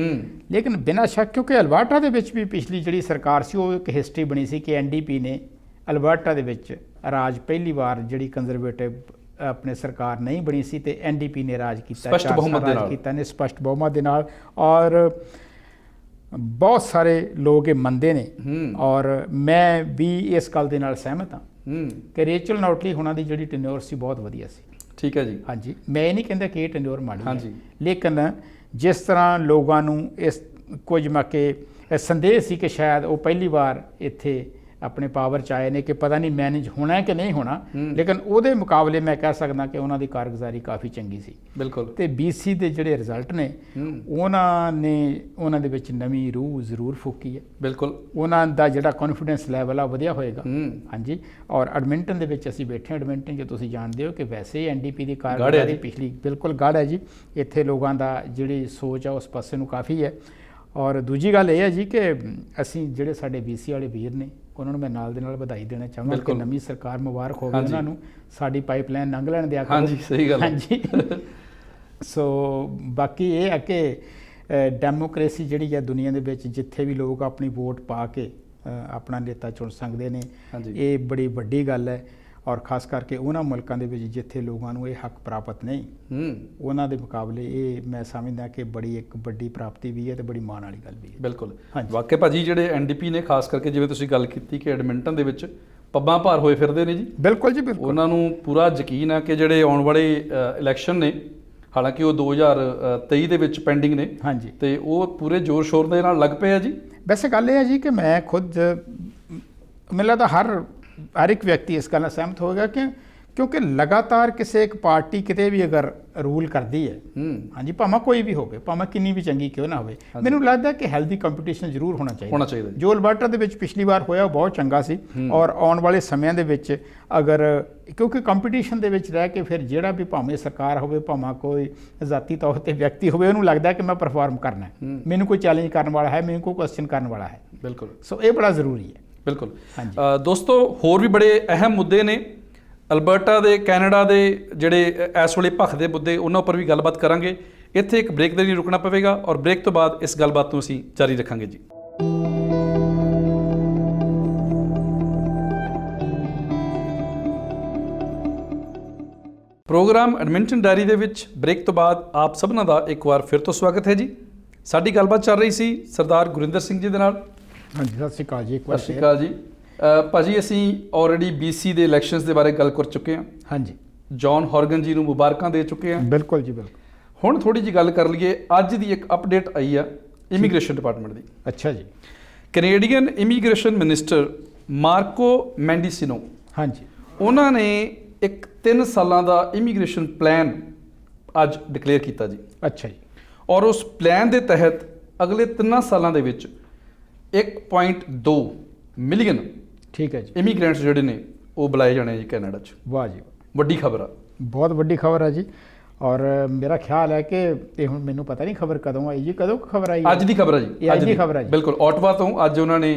ਲੇਕਿਨ ਬਿਨਾਂ ਸ਼ੱਕ ਕਿਉਂਕਿ ਅਲਬਰਟਾ ਦੇ ਵਿੱਚ ਵੀ ਪਿਛਲੀ ਜਿਹੜੀ ਸਰਕਾਰ ਸੀ ਉਹ ਇੱਕ ਹਿਸਟਰੀ ਬਣੀ ਸੀ ਕਿ NDP ਨੇ ਅਲਬਰਟਾ ਦੇ ਵਿੱਚ ਰਾਜ ਪਹਿਲੀ ਵਾਰ ਜਿਹੜੀ ਕੰਜ਼ਰਵੇਟਿਵ ਆਪਣੇ ਸਰਕਾਰ ਨਹੀਂ ਬਣੀ ਸੀ ਤੇ NDP ਨੇ ਰਾਜ ਕੀਤਾ, ਸਪਸ਼ਟ ਬਹੁਮਤ ਦੇ ਨਾਲ ਕੀਤਾ ਨੇ, ਸਪਸ਼ਟ ਬਹੁਮਤ ਦੇ ਨਾਲ। ਔਰ ਬਹੁਤ ਸਾਰੇ ਲੋਕ ਇਹ ਮੰਨਦੇ ਨੇ ਔਰ ਮੈਂ ਵੀ ਇਸ ਗੱਲ ਦੇ ਨਾਲ ਸਹਿਮਤ ਹਾਂ ਕਿ ਰੇਚਲ ਨੋਟਲੀ ਹੋਣਾ ਦੀ ਜਿਹੜੀ ਟੈਨਿਓਰ ਸੀ ਬਹੁਤ ਵਧੀਆ ਸੀ। ਠੀਕ ਹੈ ਜੀ। ਹਾਂਜੀ, ਮੈਂ ਇਹ ਨਹੀਂ ਕਹਿੰਦਾ ਕਿ ਇਹ ਟੈਨਿਓਰ ਮਾੜੀ ਹੈ, ਲੇਕਿਨ ਜਿਸ ਤਰ੍ਹਾਂ ਲੋਕਾਂ ਨੂੰ ਇਸ ਕੁਝ ਮੌਕੇ ਸੰਦੇਹ ਸੀ ਕਿ ਸ਼ਾਇਦ ਉਹ ਪਹਿਲੀ ਵਾਰ ਇੱਥੇ ਆਪਣੇ ਪਾਵਰ 'ਚ ਆਏ ਨੇ ਕਿ ਪਤਾ ਨਹੀਂ ਮੈਨੇਜ ਹੋਣਾ ਕਿ ਨਹੀਂ ਹੋਣਾ, ਲੇਕਿਨ ਉਹਦੇ ਮੁਕਾਬਲੇ ਮੈਂ ਕਹਿ ਸਕਦਾ ਕਿ ਉਹਨਾਂ ਦੀ ਕਾਰਗੁਜ਼ਾਰੀ ਕਾਫੀ ਚੰਗੀ ਸੀ। ਬਿਲਕੁਲ। ਤੇ BC ਦੇ ਜਿਹੜੇ ਰਿਜ਼ਲਟ ਨੇ ਉਹਨਾਂ ਨੇ ਉਹਨਾਂ ਦੇ ਵਿੱਚ ਨਵੀਂ ਰੂਹ ਜ਼ਰੂਰ ਫੂਕੀ ਹੈ। ਬਿਲਕੁਲ। ਉਹਨਾਂ ਦਾ ਜਿਹੜਾ ਕੌਨਫੀਡੈਂਸ ਲੈਵਲ ਆ ਵਧਿਆ ਹੋਏਗਾ। ਹਾਂਜੀ, ਔਰ ਐਡਮਿੰਟਨ ਦੇ ਵਿੱਚ ਅਸੀਂ ਬੈਠੇ ਹਾਂ। ਐਡਮਿੰਟਨ ਜੇ ਤੁਸੀਂ ਜਾਣਦੇ ਹੋ ਕਿ ਵੈਸੇ ਹੀ NDP ਦੀ ਕਾਰਗੁਜ਼ਾਰੀ ਪਿਛਲੀ ਬਿਲਕੁਲ ਗਾੜ੍ਹ ਹੈ ਜੀ। ਇੱਥੇ ਲੋਕਾਂ ਦਾ ਜਿਹੜੀ ਸੋਚ ਆ ਉਸ ਪਾਸੇ ਨੂੰ ਕਾਫੀ ਹੈ। ਔਰ ਦੂਜੀ ਗੱਲ ਇਹ ਹੈ ਜੀ ਕਿ ਅਸੀਂ ਜਿਹੜੇ ਸਾਡੇ BC ਵਾਲੇ ਵੀਰ ਨੇ ਉਹਨਾਂ ਨੂੰ ਮੈਂ ਨਾਲ ਦੇ ਨਾਲ ਵਧਾਈ ਦੇਣਾ ਚਾਹਾਂਗਾ ਕਿ ਨਵੀਂ ਸਰਕਾਰ ਮੁਬਾਰਕ ਹੋਵੇ ਉਹਨਾਂ ਨੂੰ, ਸਾਡੀ ਪਾਈਪਲਾਈਨ ਲੰਘ ਲੈਣ ਦਿਆ ਕਰੋ। ਹਾਂਜੀ ਸਹੀ ਗੱਲ। ਹਾਂਜੀ ਸੋ ਬਾਕੀ ਇਹ ਹੈ ਕਿ ਡੈਮੋਕ੍ਰੇਸੀ ਜਿਹੜੀ ਹੈ ਦੁਨੀਆ ਦੇ ਵਿੱਚ ਜਿੱਥੇ ਵੀ ਲੋਕ ਆਪਣੀ ਵੋਟ ਪਾ ਕੇ ਆਪਣਾ ਨੇਤਾ ਚੁਣ ਸਕਦੇ ਨੇ, ਇਹ ਬੜੀ ਵੱਡੀ ਗੱਲ ਹੈ। ਔਰ ਖਾਸ ਕਰਕੇ ਉਹਨਾਂ ਮੁਲਕਾਂ ਦੇ ਵਿੱਚ ਜਿੱਥੇ ਲੋਕਾਂ ਨੂੰ ਇਹ ਹੱਕ ਪ੍ਰਾਪਤ ਨਹੀਂ, ਉਹਨਾਂ ਦੇ ਮੁਕਾਬਲੇ ਇਹ ਮੈਂ ਸਮਝਦਾ ਕਿ ਬੜੀ ਇੱਕ ਵੱਡੀ ਪ੍ਰਾਪਤੀ ਵੀ ਹੈ ਤੇ ਬੜੀ ਮਾਣ ਵਾਲੀ ਗੱਲ ਵੀ ਹੈ। ਬਿਲਕੁਲ ਵਾਕਿਆ ਭਾਜੀ, ਜਿਹੜੇ NDP ਨੇ ਖਾਸ ਕਰਕੇ ਜਿਵੇਂ ਤੁਸੀਂ ਗੱਲ ਕੀਤੀ ਕਿ ਐਡਮਿੰਟਨ ਦੇ ਵਿੱਚ ਪੱਬਾਂ ਭਾਰ ਹੋਏ ਫਿਰਦੇ ਨੇ ਜੀ। ਬਿਲਕੁਲ ਜੀ ਬਿਲਕੁਲ। ਉਹਨਾਂ ਨੂੰ ਪੂਰਾ ਯਕੀਨ ਹੈ ਕਿ ਜਿਹੜੇ ਆਉਣ ਵਾਲੇ ਇਲੈਕਸ਼ਨ ਨੇ, ਹਾਲਾਂਕਿ ਉਹ 2023 ਦੇ ਵਿੱਚ ਪੈਂਡਿੰਗ ਨੇ, ਹਾਂਜੀ, ਤੇ ਉਹ ਪੂਰੇ ਜ਼ੋਰ ਸ਼ੋਰ ਦੇ ਨਾਲ ਲੱਗ ਪਏ ਆ ਜੀ। ਵੈਸੇ ਗੱਲ ਇਹ ਹੈ ਜੀ ਕਿ ਮੈਂ ਖੁਦ ਮੈਨੂੰ ਲੱਗਦਾ ਹਰ ਇੱਕ ਵਿਅਕਤੀ ਇਸ ਗੱਲ ਨਾਲ ਸਹਿਮਤ ਹੋਵੇਗਾ ਕਿ ਕਿਉਂਕਿ ਲਗਾਤਾਰ ਕਿਸੇ ਇੱਕ ਪਾਰਟੀ ਕਿਤੇ ਵੀ ਅਗਰ ਰੂਲ ਕਰਦੀ ਹੈ, ਹਾਂਜੀ, ਭਾਵੇਂ ਕੋਈ ਵੀ ਹੋਵੇ, ਭਾਵੇਂ ਕਿੰਨੀ ਵੀ ਚੰਗੀ ਕਿਉਂ ਨਾ ਹੋਵੇ, ਮੈਨੂੰ ਲੱਗਦਾ ਕਿ ਹੈਲਦੀ ਕੰਪੀਟੀਸ਼ਨ ਜ਼ਰੂਰ ਹੋਣਾ ਚਾਹੀਦਾ। ਜੋ ਅਲਬਰਟਾ ਦੇ ਵਿੱਚ ਪਿਛਲੀ ਵਾਰ ਹੋਇਆ ਉਹ ਬਹੁਤ ਚੰਗਾ ਸੀ। ਔਰ ਆਉਣ ਵਾਲੇ ਸਮਿਆਂ ਦੇ ਵਿੱਚ ਅਗਰ ਕਿਉਂਕਿ ਕੰਪੀਟੀਸ਼ਨ ਦੇ ਵਿੱਚ ਰਹਿ ਕੇ ਫਿਰ ਜਿਹੜਾ ਵੀ ਭਾਵੇਂ ਸਰਕਾਰ ਹੋਵੇ, ਭਾਵੇਂ ਕੋਈ ਜ਼ਾਤੀ ਤੌਰ 'ਤੇ ਵਿਅਕਤੀ ਹੋਵੇ, ਉਹਨੂੰ ਲੱਗਦਾ ਕਿ ਮੈਂ ਪਰਫਾਰਮ ਕਰਨਾ ਹੈ, ਮੈਨੂੰ ਕੋਈ ਚੈਲੰਜ ਕਰਨ ਵਾਲਾ ਹੈ, ਮੈਨੂੰ ਕੋਈ ਕੁਐਸਚਨ ਕਰਨ ਵਾਲਾ ਹੈ। ਬਿਲਕੁਲ। ਸੋ ਇਹ ਬੜਾ ਜ਼ਰੂਰੀ ਹੈ। ਬਿਲਕੁਲ। ਦੋਸਤੋ, ਹੋਰ ਵੀ ਬੜੇ ਅਹਿਮ ਮੁੱਦੇ ਨੇ ਅਲਬਰਟਾ ਦੇ, ਕੈਨੇਡਾ ਦੇ ਜਿਹੜੇ ਇਸ ਵੇਲੇ ਭਖਦੇ ਮੁੱਦੇ, ਉਹਨਾਂ ਉੱਪਰ ਵੀ ਗੱਲਬਾਤ ਕਰਾਂਗੇ। ਇੱਥੇ ਇੱਕ ਬ੍ਰੇਕ ਦੇ ਲਈ ਰੁਕਣਾ ਪਵੇਗਾ ਔਰ ਬ੍ਰੇਕ ਤੋਂ ਬਾਅਦ ਇਸ ਗੱਲਬਾਤ ਨੂੰ ਅਸੀਂ ਜਾਰੀ ਰੱਖਾਂਗੇ ਜੀ। ਪ੍ਰੋਗਰਾਮ ਐਡਮਿੰਟਨ ਡਾਇਰੀ ਦੇ ਵਿੱਚ ਬ੍ਰੇਕ ਤੋਂ ਬਾਅਦ ਆਪ ਸਭਨਾਂ ਦਾ ਇੱਕ ਵਾਰ ਫਿਰ ਤੋਂ ਸਵਾਗਤ ਹੈ ਜੀ। ਸਾਡੀ ਗੱਲਬਾਤ ਚੱਲ ਰਹੀ ਸੀ ਸਰਦਾਰ ਗੁਰਿੰਦਰ ਸਿੰਘ ਜੀ ਦੇ ਨਾਲ। ਹਾਂਜੀ, ਸਤਿ ਸ਼੍ਰੀ ਅਕਾਲ ਜੀ। ਸਤਿ ਸ਼੍ਰੀ ਅਕਾਲ ਜੀ। ਭਾਜੀ, ਅਸੀਂ ਆਲਰੇਡੀ BC ਦੇ ਇਲੈਕਸ਼ਨਸ ਦੇ ਬਾਰੇ ਗੱਲ ਕਰ ਚੁੱਕੇ ਹਾਂ। ਹਾਂਜੀ, ਜੌਨ ਹੌਰਗਨ ਜੀ ਨੂੰ ਮੁਬਾਰਕਾਂ ਦੇ ਚੁੱਕੇ ਹਾਂ। ਬਿਲਕੁਲ ਜੀ, ਬਿਲਕੁਲ। ਹੁਣ ਥੋੜੀ ਜਿਹੀ ਗੱਲ ਕਰ ਲਈਏ। ਅੱਜ ਦੀ ਇੱਕ ਅਪਡੇਟ ਆਈ ਆ ਇਮੀਗ੍ਰੇਸ਼ਨ ਡਿਪਾਰਟਮੈਂਟ ਦੀ। ਅੱਛਾ ਜੀ। ਕੈਨੇਡੀਅਨ ਇਮੀਗ੍ਰੇਸ਼ਨ ਮਿਨਿਸਟਰ ਮਾਰਕੋ ਮੈਂਡੀਸਿਨੋ, ਹਾਂਜੀ, ਉਹਨਾਂ ਨੇ ਇੱਕ 3 ਸਾਲਾਂ ਦਾ ਇਮੀਗ੍ਰੇਸ਼ਨ ਪਲਾਨ ਅੱਜ ਡਿਕਲੇਅਰ ਕੀਤਾ ਜੀ। ਅੱਛਾ ਜੀ। ਔਰ ਉਸ ਪਲਾਨ ਦੇ ਤਹਿਤ ਅਗਲੇ 3 ਸਾਲਾਂ ਦੇ ਵਿੱਚ 1.2 ਮਿਲੀਅਨ, ਠੀਕ ਹੈ ਜੀ, ਇਮੀਗ੍ਰੈਂਟਸ ਜਿਹੜੇ ਨੇ ਉਹ ਬੁਲਾਏ ਜਾਣੇ ਜੀ ਕੈਨੇਡਾ 'ਚ। ਵਾਹ ਜੀ, ਵੱਡੀ ਖਬਰ ਆ, ਬਹੁਤ ਵੱਡੀ ਖਬਰ ਆ ਜੀ। ਔਰ ਮੇਰਾ ਖਿਆਲ ਹੈ ਕਿ ਇਹ ਹੁਣ ਮੈਨੂੰ ਪਤਾ ਨਹੀਂ ਖਬਰ ਕਦੋਂ ਆਈ ਜੀ, ਕਦੋਂ ਖਬਰ ਆਈ? ਅੱਜ ਦੀ ਖਬਰ ਆ ਜੀ, ਅੱਜ ਦੀ ਖਬਰ ਆ ਜੀ। ਬਿਲਕੁਲ, ਓਟਵਾ ਤੋਂ ਅੱਜ ਉਹਨਾਂ ਨੇ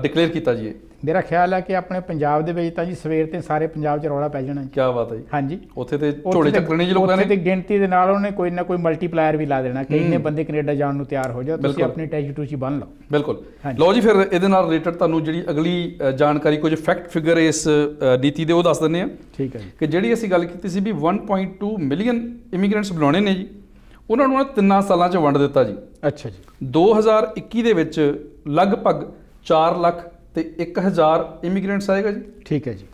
ਡਿਕਲੇਅਰ ਕੀਤਾ ਜੀ। ਮੇਰਾ ਖਿਆਲ ਹੈ ਕਿ ਆਪਣੇ ਪੰਜਾਬ ਦੇ ਵਿੱਚ ਤਾਂ ਜੀ ਸਵੇਰ ਤੇ ਸਾਰੇ ਪੰਜਾਬ 'ਚ ਰੌਲਾ ਪੈ ਜਾਣਾ। ਕੀ ਬਾਤ ਹੈ ਜੀ। ਹਾਂਜੀ, ਉੱਥੇ ਤੇ ਝੋਲੇ ਚੱਕਣੇ ਜੀ ਲੋਕਾਂ ਨੇ, ਤੇ ਗਿਣਤੀ ਦੇ ਨਾਲ ਉਹਨੇ ਕੋਈ ਨਾ ਕੋਈ ਮਲਟੀਪਲਾਇਰ ਵੀ ਲਾ ਦੇਣਾ ਕਿ ਇੰਨੇ ਬੰਦੇ ਕੈਨੇਡਾ ਜਾਣ ਨੂੰ ਤਿਆਰ ਹੋ ਜਾਓ, ਤੁਸੀਂ ਆਪਣੀ ਟੈਚੀ ਟੂਚੀ ਬੰਨ ਲਓ। ਬਿਲਕੁਲ। ਲਓ ਜੀ, ਫਿਰ ਇਹਦੇ ਨਾਲ ਰਿਲੇਟਡ ਤੁਹਾਨੂੰ ਜਿਹੜੀ ਅਗਲੀ ਜਾਣਕਾਰੀ, ਕੁਝ ਫੈਕਟ ਫਿਗਰ ਇਸ ਨੀਤੀ ਦੇ ਉਹ ਦੱਸ ਦਿੰਦੇ ਆ। ਠੀਕ ਹੈ ਜੀ। ਕਿ ਜਿਹੜੀ ਅਸੀਂ ਗੱਲ ਕੀਤੀ ਸੀ ਵੀ 1.2 ਮਿਲੀਅਨ ਇਮੀਗ੍ਰੈਂਟਸ ਬੁਲਾਉਣੇ ਨੇ ਜੀ, ਉਹਨਾਂ ਨੂੰ 3 ਸਾਲਾਂ 'ਚ ਵੰਡ ਦਿੱਤਾ ਜੀ। ਅੱਛਾ ਜੀ। 2021 ਦੇ ਵਿੱਚ ਲਗਭਗ 4 ਲੱਖ ਤੇ 1,000 ਇਮੀਗ੍ਰੈਂਟਸ ਆਏਗਾ ਜੀ। ਠੀਕ ਹੈ ਜੀ।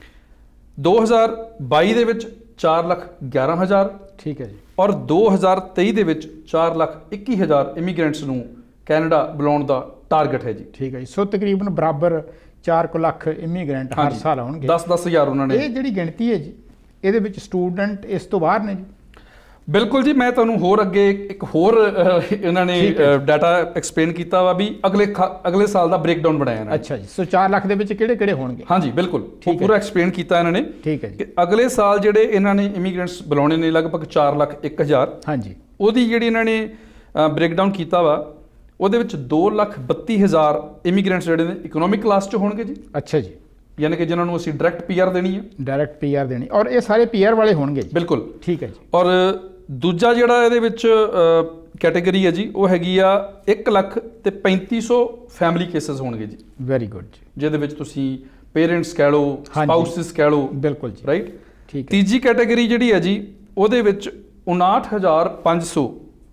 2022 ਦੇ ਵਿੱਚ 4,11,000। ਠੀਕ ਹੈ ਜੀ। ਔਰ 2023 ਦੇ ਵਿੱਚ 4,21,000 ਇਮੀਗ੍ਰੈਂਟਸ ਨੂੰ ਕੈਨੇਡਾ ਬੁਲਾਉਣ ਦਾ ਟਾਰਗੇਟ ਹੈ ਜੀ। ਠੀਕ ਹੈ ਜੀ। ਸੋ ਤਕਰੀਬਨ ਬਰਾਬਰ 4 ਲੱਖ ਇਮੀਗ੍ਰੈਂਟ ਹਰ ਸਾਲ ਆਉਣਗੇ। 10,000 ਉਹਨਾਂ ਨੇ। ਇਹ ਜਿਹੜੀ ਗਿਣਤੀ ਹੈ ਜੀ, ਇਹਦੇ ਵਿੱਚ ਸਟੂਡੈਂਟ ਇਸ ਤੋਂ ਬਾਹਰ ਨੇ ਜੀ? ਬਿਲਕੁਲ ਜੀ, ਮੈਂ ਤੁਹਾਨੂੰ ਹੋਰ ਅੱਗੇ ਇੱਕ ਹੋਰ ਇਹਨਾਂ ਨੇ ਡਾਟਾ ਐਕਸਪਲੇਨ ਕੀਤਾ ਵਾ ਵੀ ਅਗਲੇ ਸਾਲ ਦਾ ਬ੍ਰੇਕਡਾਊਨ ਬਣਾਇਆ ਇਹਨਾਂ ਨੇ। ਅੱਛਾ ਜੀ, ਸੋ 4 ਲੱਖ ਦੇ ਵਿੱਚ ਕਿਹੜੇ ਹੋਣਗੇ? ਹਾਂਜੀ ਬਿਲਕੁਲ, ਉਹ ਪੂਰਾ ਐਕਸਪਲੇਨ ਕੀਤਾ ਇਹਨਾਂ ਨੇ। ਠੀਕ ਹੈ ਜੀ। ਕਿ ਅਗਲੇ ਸਾਲ ਜਿਹੜੇ ਇਹਨਾਂ ਨੇ ਇਮੀਗ੍ਰੈਂਟਸ ਬੁਲਾਉਣੇ ਨੇ ਲਗਭਗ 4,01,000। ਹਾਂਜੀ, ਉਹਦੀ ਜਿਹੜੀ ਇਹਨਾਂ ਨੇ ਬ੍ਰੇਕਡਾਊਨ ਕੀਤਾ ਵਾ, ਉਹਦੇ ਵਿੱਚ 2,32,000 ਇਮੀਗ੍ਰੈਂਟਸ ਜਿਹੜੇ ਨੇ ਇਕਨੋਮਿਕ ਕਲਾਸ 'ਚ ਹੋਣਗੇ ਜੀ। ਅੱਛਾ ਜੀ, ਯਾਨੀ ਕਿ ਜਿਨ੍ਹਾਂ ਨੂੰ ਅਸੀਂ ਡਾਇਰੈਕਟ ਪੀਆਰ ਦੇਣੀ ਹੈ। ਡਾਇਰੈਕਟ ਪੀਆਰ ਦੇਣੀ, ਔਰ ਇਹ ਸਾਰੇ ਪੀਆਰ ਵਾਲੇ ਹੋਣਗੇ ਜੀ? ਬਿਲਕੁਲ। ਠੀਕ ਹੈ ਜੀ। ਔਰ ਦੂਜਾ ਜਿਹੜਾ ਇਹਦੇ ਵਿੱਚ ਕੈਟਾਗਰੀ ਹੈ ਜੀ, ਉਹ ਹੈਗੀ ਆ 1,35,000 ਫੈਮਿਲੀ ਕੇਸਿਸ ਹੋਣਗੇ ਜੀ। ਵੈਰੀ ਗੁੱਡ ਜੀ। ਜਿਹਦੇ ਵਿੱਚ ਤੁਸੀਂ ਪੇਰੈਂਟਸ ਕਹਿ ਲਓ, ਸਪਾਊਸਿਸ ਕਹਿ ਲਓ। ਬਿਲਕੁਲ ਜੀ। ਰਾਈਟ। ਠੀਕ ਹੈ। ਤੀਜੀ ਕੈਟਾਗਰੀ ਜਿਹੜੀ ਹੈ ਜੀ, ਉਹਦੇ ਵਿੱਚ 59,500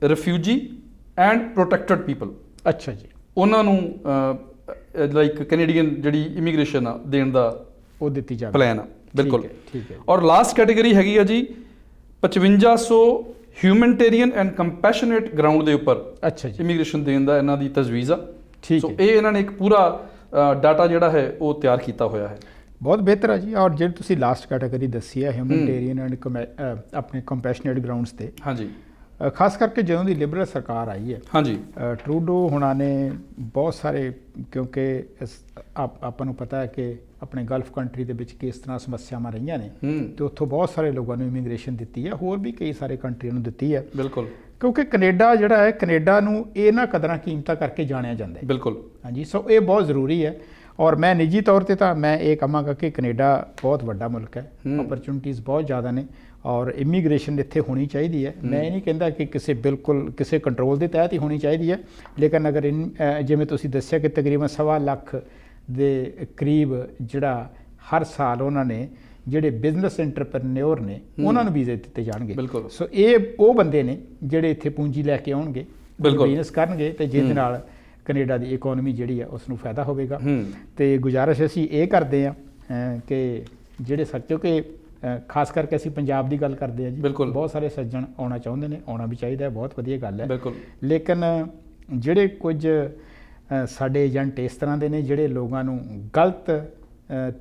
ਰਿਫਿਊਜੀ ਐਂਡ ਪ੍ਰੋਟੈਕਟਡ ਪੀਪਲ। ਅੱਛਾ ਜੀ। ਉਹਨਾਂ ਨੂੰ ਲਾਈਕ ਕੈਨੇਡੀਅਨ ਜਿਹੜੀ ਇਮੀਗ੍ਰੇਸ਼ਨ ਆ ਦੇਣ ਦਾ ਉਹ ਦਿੱਤੀ ਜਾਵੇ ਪਲਾਨ ਆ। ਬਿਲਕੁਲ। ਠੀਕ ਹੈ। ਔਰ ਲਾਸਟ ਕੈਟਾਗਰੀ ਹੈਗੀ ਆ ਜੀ 5500 ਹਿਊਮਨਟੇਰੀਅਨ ਐਂਡ ਕੰਪੈਸ਼ਨੇਟ ਗਰਾਊਂਡ ਦੇ ਉੱਪਰ ਅੱਛਾ ਜੀ, ਇਮੀਗ੍ਰੇਸ਼ਨ ਦੇਣ ਦਾ ਇਹਨਾਂ ਦੀ ਤਜਵੀਜ਼ ਆ। ਠੀਕ ਸੋ ਹੈ। ਇਹ ਇਹਨਾਂ ਨੇ ਇੱਕ ਪੂਰਾ ਡਾਟਾ ਜਿਹੜਾ ਹੈ ਉਹ ਤਿਆਰ ਕੀਤਾ ਹੋਇਆ ਹੈ। ਬਹੁਤ ਬਿਹਤਰ ਹੈ ਜੀ। ਔਰ ਜਿਹੜੀ ਤੁਸੀਂ ਲਾਸਟ ਕੈਟਾਗਰੀ ਦੱਸੀ ਹੈ ਹਿਊਮਨਟੇਰੀਅਨ ਐਂਡ ਆਪਣੇ ਕੰਪੈਸ਼ਨੇਟ ਗਰਾਊਂਡਸ ਤੇ, ਹਾਂਜੀ, ਖਾਸ ਕਰਕੇ ਜਦੋਂ ਦੀ ਲਿਬਰਲ ਸਰਕਾਰ ਆਈ ਹੈ, ਹਾਂਜੀ, ਟਰੂਡੋ ਹੁਣਾਂ ਨੇ ਬਹੁਤ ਸਾਰੇ, ਕਿਉਂਕਿ ਆਪਾਂ ਨੂੰ ਪਤਾ ਹੈ ਕਿ ਆਪਣੇ ਗਲਫ ਕੰਟਰੀ ਦੇ ਵਿੱਚ ਕਿਸ ਤਰ੍ਹਾਂ ਸਮੱਸਿਆਵਾਂ ਰਹੀਆਂ ਨੇ, ਤੇ ਉੱਥੋਂ ਬਹੁਤ ਸਾਰੇ ਲੋਕਾਂ ਨੂੰ ਇਮੀਗ੍ਰੇਸ਼ਨ ਦਿੱਤੀ ਹੈ, ਹੋਰ ਵੀ ਕਈ ਸਾਰੇ ਕੰਟਰੀਆਂ ਨੂੰ ਦਿੱਤੀ ਹੈ। ਬਿਲਕੁਲ। ਕਿਉਂਕਿ ਕੈਨੇਡਾ ਜਿਹੜਾ ਹੈ, ਕੈਨੇਡਾ ਨੂੰ ਇਹਨਾਂ ਕਦਰਾਂ ਕੀਮਤਾਂ ਕਰਕੇ ਜਾਣਿਆ ਜਾਂਦਾ ਹੈ। ਬਿਲਕੁਲ। ਹਾਂਜੀ, ਸੋ ਇਹ ਬਹੁਤ ਜ਼ਰੂਰੀ ਹੈ। ਔਰ ਮੈਂ ਨਿੱਜੀ ਤੌਰ ਤੇ ਤਾਂ ਮੈਂ ਇਹ ਕਹਾਂਗਾ ਕਿ ਕੈਨੇਡਾ ਬਹੁਤ ਵੱਡਾ ਮੁਲਕ ਹੈ, ਓਪਰਚੁਨਿਟੀਜ਼ ਬਹੁਤ ਜ਼ਿਆਦਾ ਨੇ, ਔਰ ਇਮੀਗ੍ਰੇਸ਼ਨ ਇੱਥੇ ਹੋਣੀ ਚਾਹੀਦੀ ਹੈ। ਮੈਂ ਇਹ ਨਹੀਂ ਕਹਿੰਦਾ ਕਿ ਕਿਸੇ ਕੰਟਰੋਲ ਦੇ ਤਹਿਤ ਹੀ ਹੋਣੀ ਚਾਹੀਦੀ ਹੈ, ਲੇਕਿਨ ਅਗਰ ਜਿਵੇਂ ਤੁਸੀਂ ਦੱਸਿਆ ਕਿ ਤਕਰੀਬਨ 1.25 ਲੱਖ ਦੇ ਕਰੀਬ ਜਿਹੜਾ ਹਰ ਸਾਲ ਉਹਨਾਂ ਨੇ ਜਿਹੜੇ ਬਿਜ਼ਨਸ ਐਂਟਰਪ੍ਰੈਨਿਓਰ ਨੇ ਉਹਨਾਂ ਨੂੰ ਵੀਜ਼ੇ ਦਿੱਤੇ ਜਾਣਗੇ। ਬਿਲਕੁਲ। ਸੋ ਇਹ ਉਹ ਬੰਦੇ ਨੇ ਜਿਹੜੇ ਇੱਥੇ ਪੂੰਜੀ ਲੈ ਕੇ ਆਉਣਗੇ, ਬਿਜ਼ਨਸ ਕਰਨਗੇ, ਤੇ ਜਿਹਦੇ ਨਾਲ ਕੈਨੇਡਾ ਦੀ ਇਕਨੋਮੀ ਜਿਹੜੀ ਆ ਉਸ ਨੂੰ ਫਾਇਦਾ ਹੋਵੇਗਾ। ਤੇ ਗੁਜ਼ਾਰਿਸ਼ ਅਸੀਂ ਇਹ ਕਰਦੇ ਹਾਂ ਕਿ ਜਿਹੜੇ ਸੱਚੋ ਕਿ ਖਾਸ ਕਰਕੇ ਅਸੀਂ ਪੰਜਾਬ ਦੀ ਗੱਲ ਕਰਦੇ ਹਾਂ ਜੀ, ਬਹੁਤ ਸਾਰੇ ਸੱਜਣ ਆਉਣਾ ਚਾਹੁੰਦੇ ਨੇ, ਆਉਣਾ ਵੀ ਚਾਹੀਦਾ ਹੈ, ਬਹੁਤ ਵਧੀਆ ਗੱਲ ਹੈ। ਲੇਕਿਨ ਜਿਹੜੇ ਕੁਝ ਸਾਡੇ ਏਜੰਟ ਇਸ ਤਰ੍ਹਾਂ ਦੇ ਨੇ ਜਿਹੜੇ ਲੋਕਾਂ ਨੂੰ ਗਲਤ